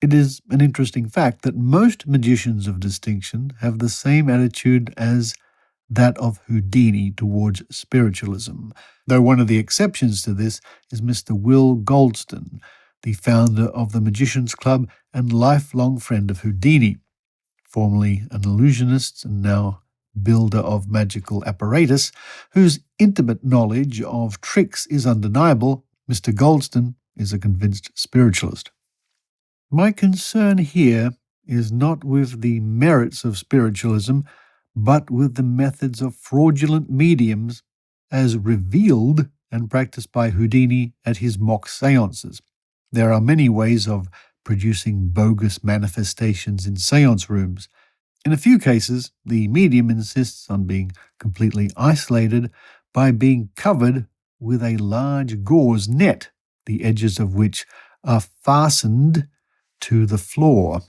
It is an interesting fact that most magicians of distinction have the same attitude as that of Houdini towards spiritualism, though one of the exceptions to this is Mr. Will Goldston, the founder of the Magicians Club and lifelong friend of Houdini. Formerly an illusionist and now builder of magical apparatus, whose intimate knowledge of tricks is undeniable, Mr. Goldston is a convinced spiritualist. My concern here is not with the merits of spiritualism, but with the methods of fraudulent mediums as revealed and practiced by Houdini at his mock seances. There are many ways of producing bogus manifestations in seance rooms. In a few cases, the medium insists on being completely isolated by being covered with a large gauze net, the edges of which are fastened to the floor.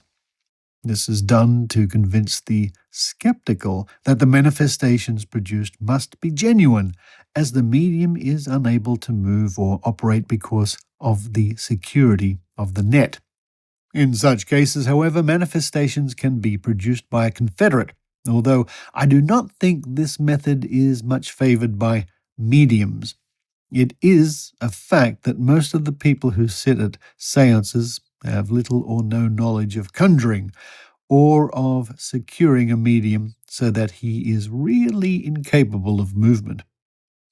This is done to convince the skeptical that the manifestations produced must be genuine, as the medium is unable to move or operate because of the security of the net. In such cases, however, manifestations can be produced by a confederate, although I do not think this method is much favored by mediums. It is a fact that most of the people who sit at seances have little or no knowledge of conjuring or of securing a medium so that he is really incapable of movement.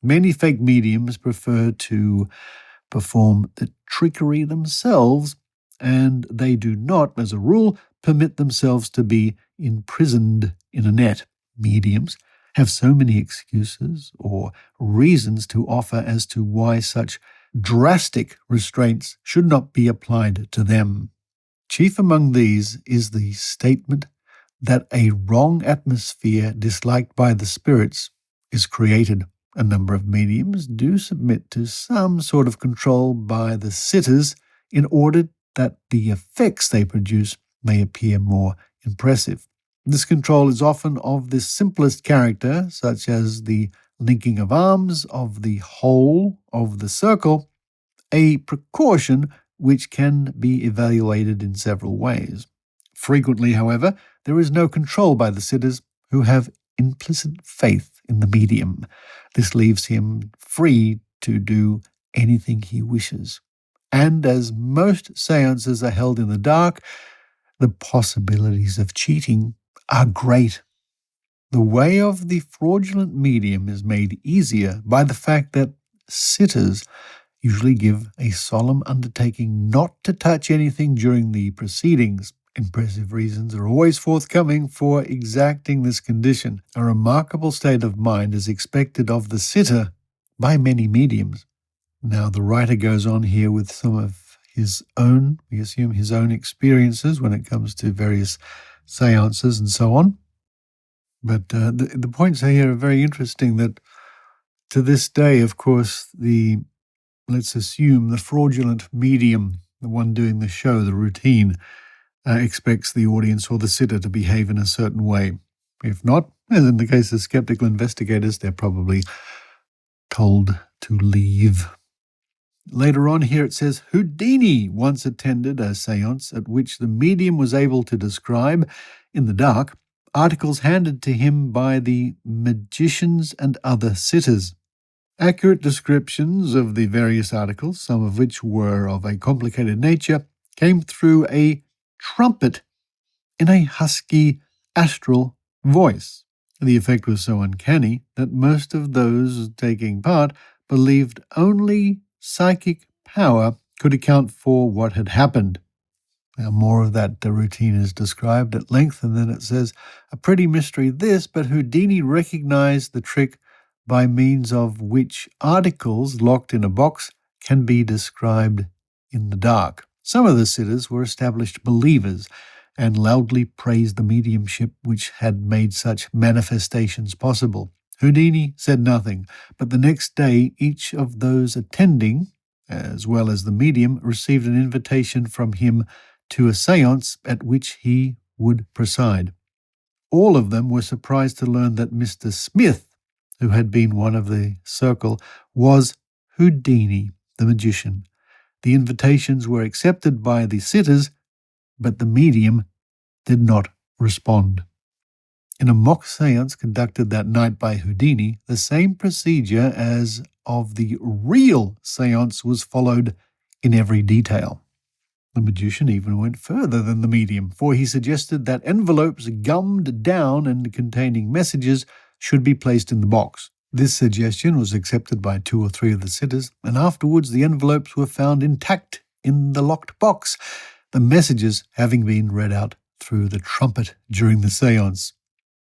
Many fake mediums prefer to perform the trickery themselves, and they do not, as a rule, permit themselves to be imprisoned in a net. Mediums have so many excuses or reasons to offer as to why such drastic restraints should not be applied to them. Chief among these is the statement that a wrong atmosphere disliked by the spirits is created. A number of mediums do submit to some sort of control by the sitters in order that the effects they produce may appear more impressive. This control is often of the simplest character, such as the linking of arms of the whole of the circle, a precaution which can be evaluated in several ways. Frequently, however, there is no control by the sitters who have implicit faith in the medium. This leaves him free to do anything he wishes. And as most seances are held in the dark, the possibilities of cheating are great. The way of the fraudulent medium is made easier by the fact that sitters usually give a solemn undertaking not to touch anything during the proceedings. Impressive reasons are always forthcoming for exacting this condition. A remarkable state of mind is expected of the sitter by many mediums. Now, the writer goes on here with some of his own, we assume his own experiences when it comes to various seances and so on. But the points here are very interesting that to this day, of course, let's assume the fraudulent medium, the one doing the show, the routine, expects the audience or the sitter to behave in a certain way. If not, As in the case of skeptical investigators, they're probably told to leave. Later on here it says, Houdini once attended a seance at which the medium was able to describe, in the dark, articles handed to him by the magicians and other sitters. Accurate descriptions of the various articles, some of which were of a complicated nature, came through a trumpet in a husky astral voice. The effect was so uncanny that most of those taking part believed only psychic power could account for what had happened. Now, more of that routine is described at length, and then it says, a pretty mystery this, but Houdini recognized the trick by means of which articles locked in a box can be described in the dark. Some of the sitters were established believers and loudly praised the mediumship which had made such manifestations possible. Houdini said nothing, but the next day each of those attending, as well as the medium, received an invitation from him to a séance at which he would preside. All of them were surprised to learn that Mr. Smith, who had been one of the circle, was Houdini, the magician. The invitations were accepted by the sitters, but the medium did not respond. In a mock séance conducted that night by Houdini, the same procedure as of the real séance was followed in every detail. The magician even went further than the medium, for he suggested that envelopes gummed down and containing messages should be placed in the box. This suggestion was accepted by 2 or 3 of the sitters, and afterwards the envelopes were found intact in the locked box, the messages having been read out through the trumpet during the séance.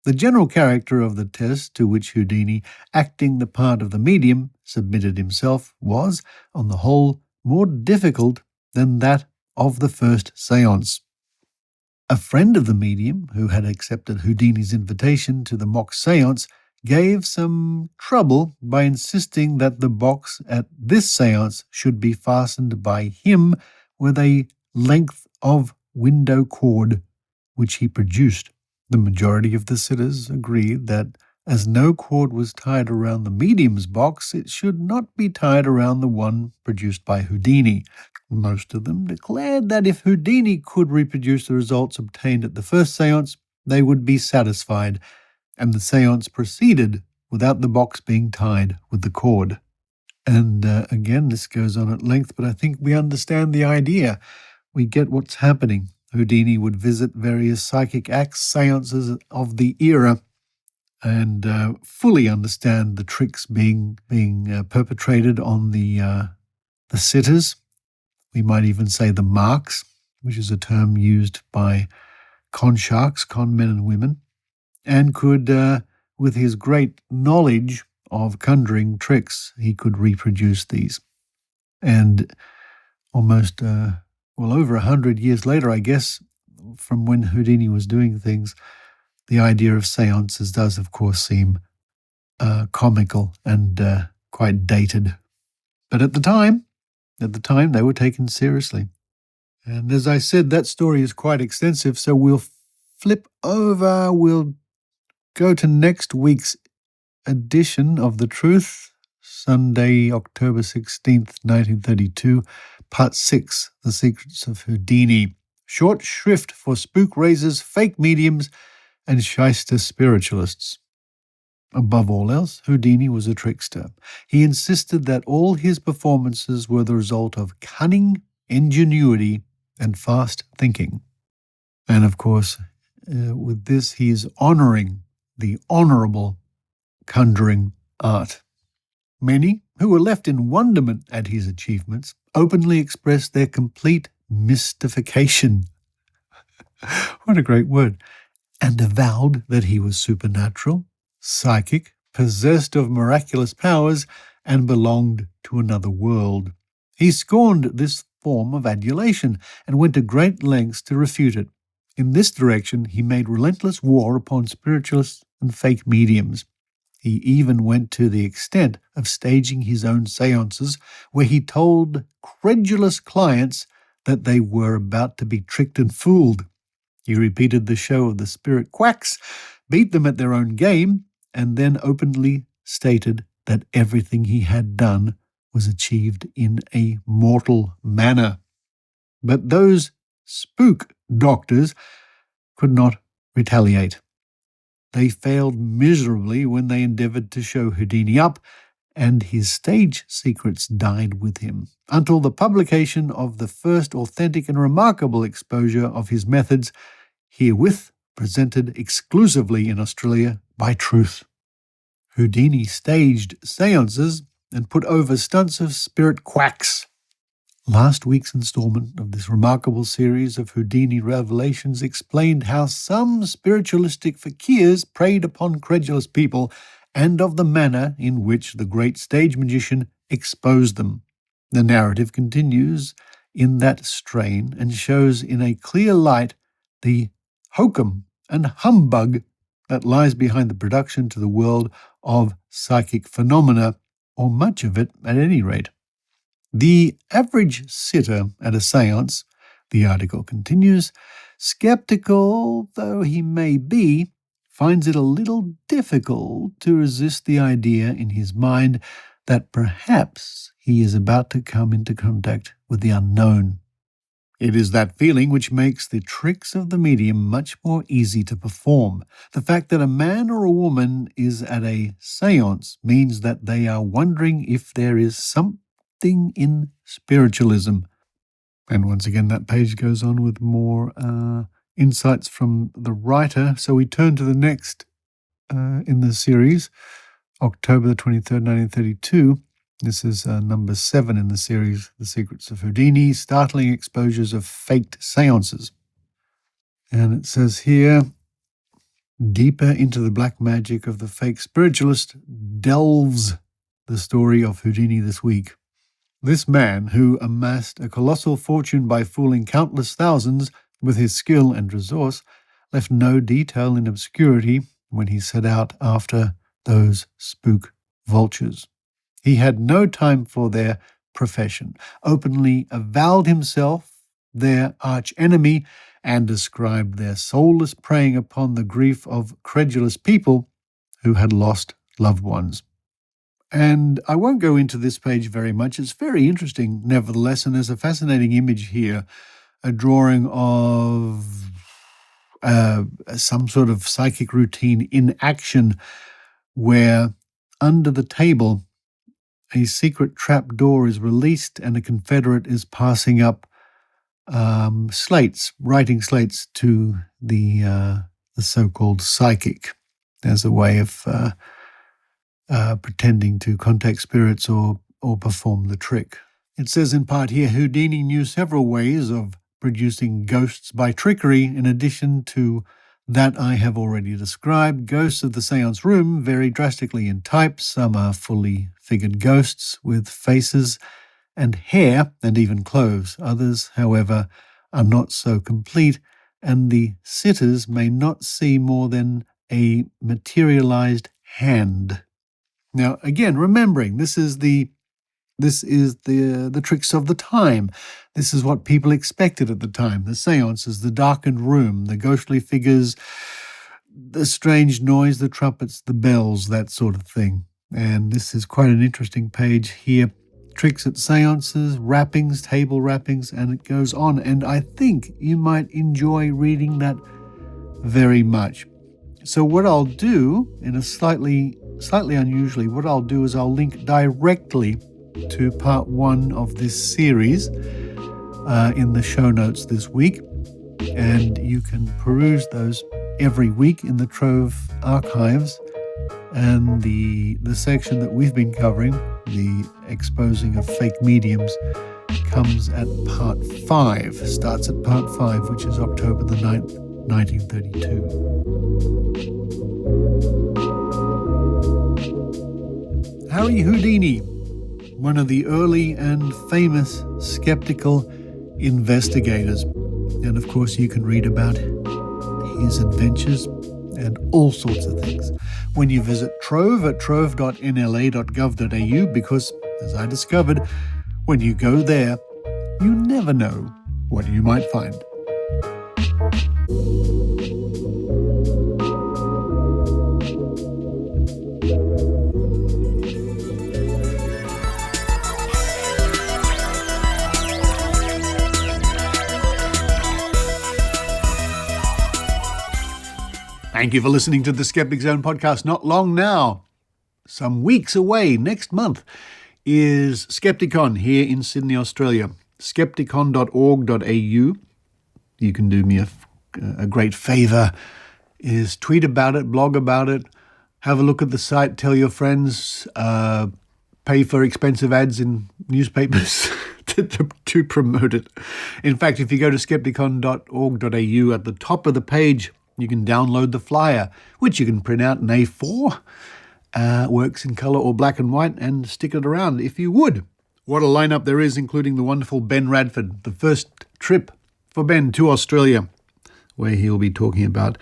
The general character of the test to which Houdini, acting the part of the medium, submitted himself was, on the whole, more difficult than that of the first séance. A friend of the medium, who had accepted Houdini's invitation to the mock séance, gave some trouble by insisting that the box at this séance should be fastened by him with a length of window cord, which he produced. The majority of the sitters agreed that as no cord was tied around the medium's box, it should not be tied around the one produced by Houdini. Most of them declared that if Houdini could reproduce the results obtained at the first séance, they would be satisfied, and the séance proceeded without the box being tied with the cord. And again, this goes on at length, but I think we understand the idea. We get what's happening. Houdini would visit various psychic acts, seances of the era, and fully understand the tricks being perpetrated on the sitters. We might even say the marks, which is a term used by con sharks, con men and women, and could, with his great knowledge of conjuring tricks, he could reproduce these. And almost over 100 years later, I guess, from when Houdini was doing things, the idea of seances does, of course, seem comical and quite dated. But at the time, they were taken seriously. And as I said, that story is quite extensive, so we'll flip over. We'll go to next week's edition of The Truth, Sunday, October 16th, 1932, Part 6, The Secrets of Houdini. Short shrift for spook raisers, fake mediums, and shyster spiritualists. Above all else, Houdini was a trickster. He insisted that all his performances were the result of cunning, ingenuity, and fast thinking. And of course, with this, he is honoring the honorable conjuring art. Many, who were left in wonderment at his achievements, openly expressed their complete mystification. What a great word. And avowed that he was supernatural, psychic, possessed of miraculous powers, and belonged to another world. He scorned this form of adulation and went to great lengths to refute it. In this direction, he made relentless war upon spiritualists and fake mediums. He even went to the extent of staging his own seances, where he told credulous clients that they were about to be tricked and fooled. He repeated the show of the spirit quacks, beat them at their own game, and then openly stated that everything he had done was achieved in a mortal manner. But those spook doctors could not retaliate. They failed miserably when they endeavoured to show Houdini up, and his stage secrets died with him, until the publication of the first authentic and remarkable exposure of his methods, herewith presented exclusively in Australia by Truth. Houdini staged seances and put over stunts of spirit quacks. Last week's installment of this remarkable series of Houdini revelations explained how some spiritualistic fakirs preyed upon credulous people and of the manner in which the great stage magician exposed them. The narrative continues in that strain and shows in a clear light the hokum and humbug that lies behind the production to the world of psychic phenomena, or much of it at any rate. The average sitter at a seance, the article continues, skeptical though he may be, finds it a little difficult to resist the idea in his mind that perhaps he is about to come into contact with the unknown. It is that feeling which makes the tricks of the medium much more easy to perform. The fact that a man or a woman is at a seance means that they are wondering if there is something in spiritualism. And once again, that page goes on with more insights from the writer. So we turn to the next in the series, October the 23rd, 1932. This is number 7 in the series, The Secrets of Houdini, Startling Exposures of Faked Seances. And it says here, deeper into the black magic of the fake spiritualist delves the story of Houdini this week. This man, who amassed a colossal fortune by fooling countless thousands with his skill and resource, left no detail in obscurity when he set out after those spook vultures. He had no time for their profession, openly avowed himself their arch-enemy, and described their soulless preying upon the grief of credulous people who had lost loved ones. And I won't go into this page very much. It's very interesting, nevertheless, and there's a fascinating image here, a drawing of some sort of psychic routine in action where under the table a secret trap door is released and a confederate is passing up writing slates to the so-called psychic as a way of pretending to contact spirits or perform the trick. It says in part here, Houdini knew several ways of producing ghosts by trickery in addition to that I have already described. Ghosts of the seance room vary drastically in type. Some are fully figured ghosts with faces and hair and even clothes. Others, however, are not so complete, and the sitters may not see more than a materialized hand. Now, again, remembering this is the tricks of the time. This is what people expected at the time. The seances, the darkened room, the ghostly figures, the strange noise, the trumpets, the bells, that sort of thing. And this is quite an interesting page here. Tricks at seances, wrappings, table wrappings, and it goes on. And I think you might enjoy reading that very much. So what I'll do, in a slightly unusually, what I'll do is I'll link directly to part 1 of this series in the show notes this week, and you can peruse those every week in the TROVE Archives. And the section that we've been covering, the exposing of fake mediums, comes at part 5, starts at part 5, which is October the 9th, 1932. Harry Houdini, one of the early and famous skeptical investigators. And of course you can read about his adventures and all sorts of things when you visit Trove at trove.nla.gov.au, because, as I discovered, when you go there, you never know what you might find. Thank you for listening to the Skeptic Zone podcast. Not long now, some weeks away, next month, is Skepticon here in Sydney, Australia. Skepticon.org.au. You can do me a great favour, is tweet about it, blog about it, have a look at the site, tell your friends, pay for expensive ads in newspapers to promote it. In fact, if you go to skepticon.org.au, at the top of the page, you can download the flyer, which you can print out in A4, works in colour or black and white, and stick it around if you would. What a lineup there is, including the wonderful Ben Radford, the first trip for Ben to Australia, where he'll be talking about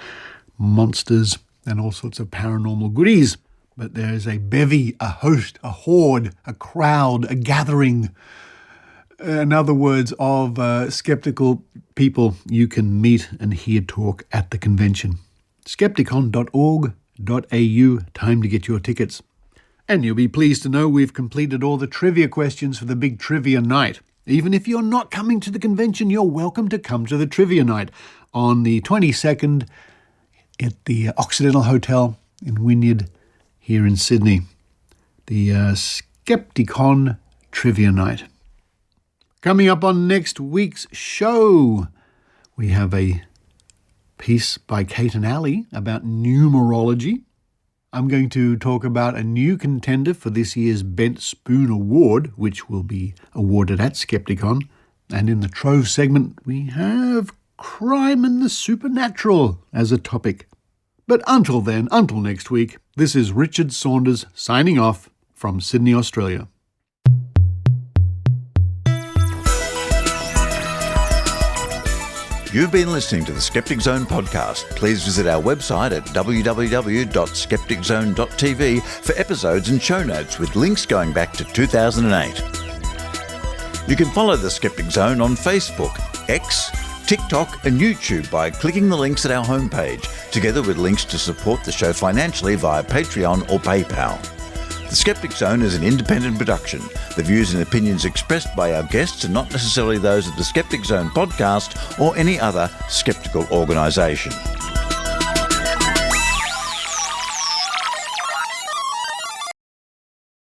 monsters and all sorts of paranormal goodies. But there's a bevy, a host, a horde, a crowd, a gathering, in other words, of skeptical people you can meet and hear talk at the convention. Skepticon.org.au, time to get your tickets. And you'll be pleased to know we've completed all the trivia questions for the big trivia night. Even if you're not coming to the convention, you're welcome to come to the trivia night on the 22nd at the Occidental Hotel in Wynyard here in Sydney. The Skepticon Trivia Night. Coming up on next week's show, we have a piece by Kate and Ali about numerology. I'm going to talk about a new contender for this year's Bent Spoon Award, which will be awarded at Skepticon. And in the Trove segment, we have crime and the supernatural as a topic. But until then, until next week, this is Richard Saunders signing off from Sydney, Australia. You've been listening to the Skeptic Zone podcast. Please visit our website at www.skepticzone.tv for episodes and show notes with links going back to 2008. You can follow the Skeptic Zone on Facebook, X, TikTok and YouTube by clicking the links at our homepage, together with links to support the show financially via Patreon or PayPal. The Skeptic Zone is an independent production. The views and opinions expressed by our guests are not necessarily those of the Skeptic Zone podcast or any other skeptical organisation.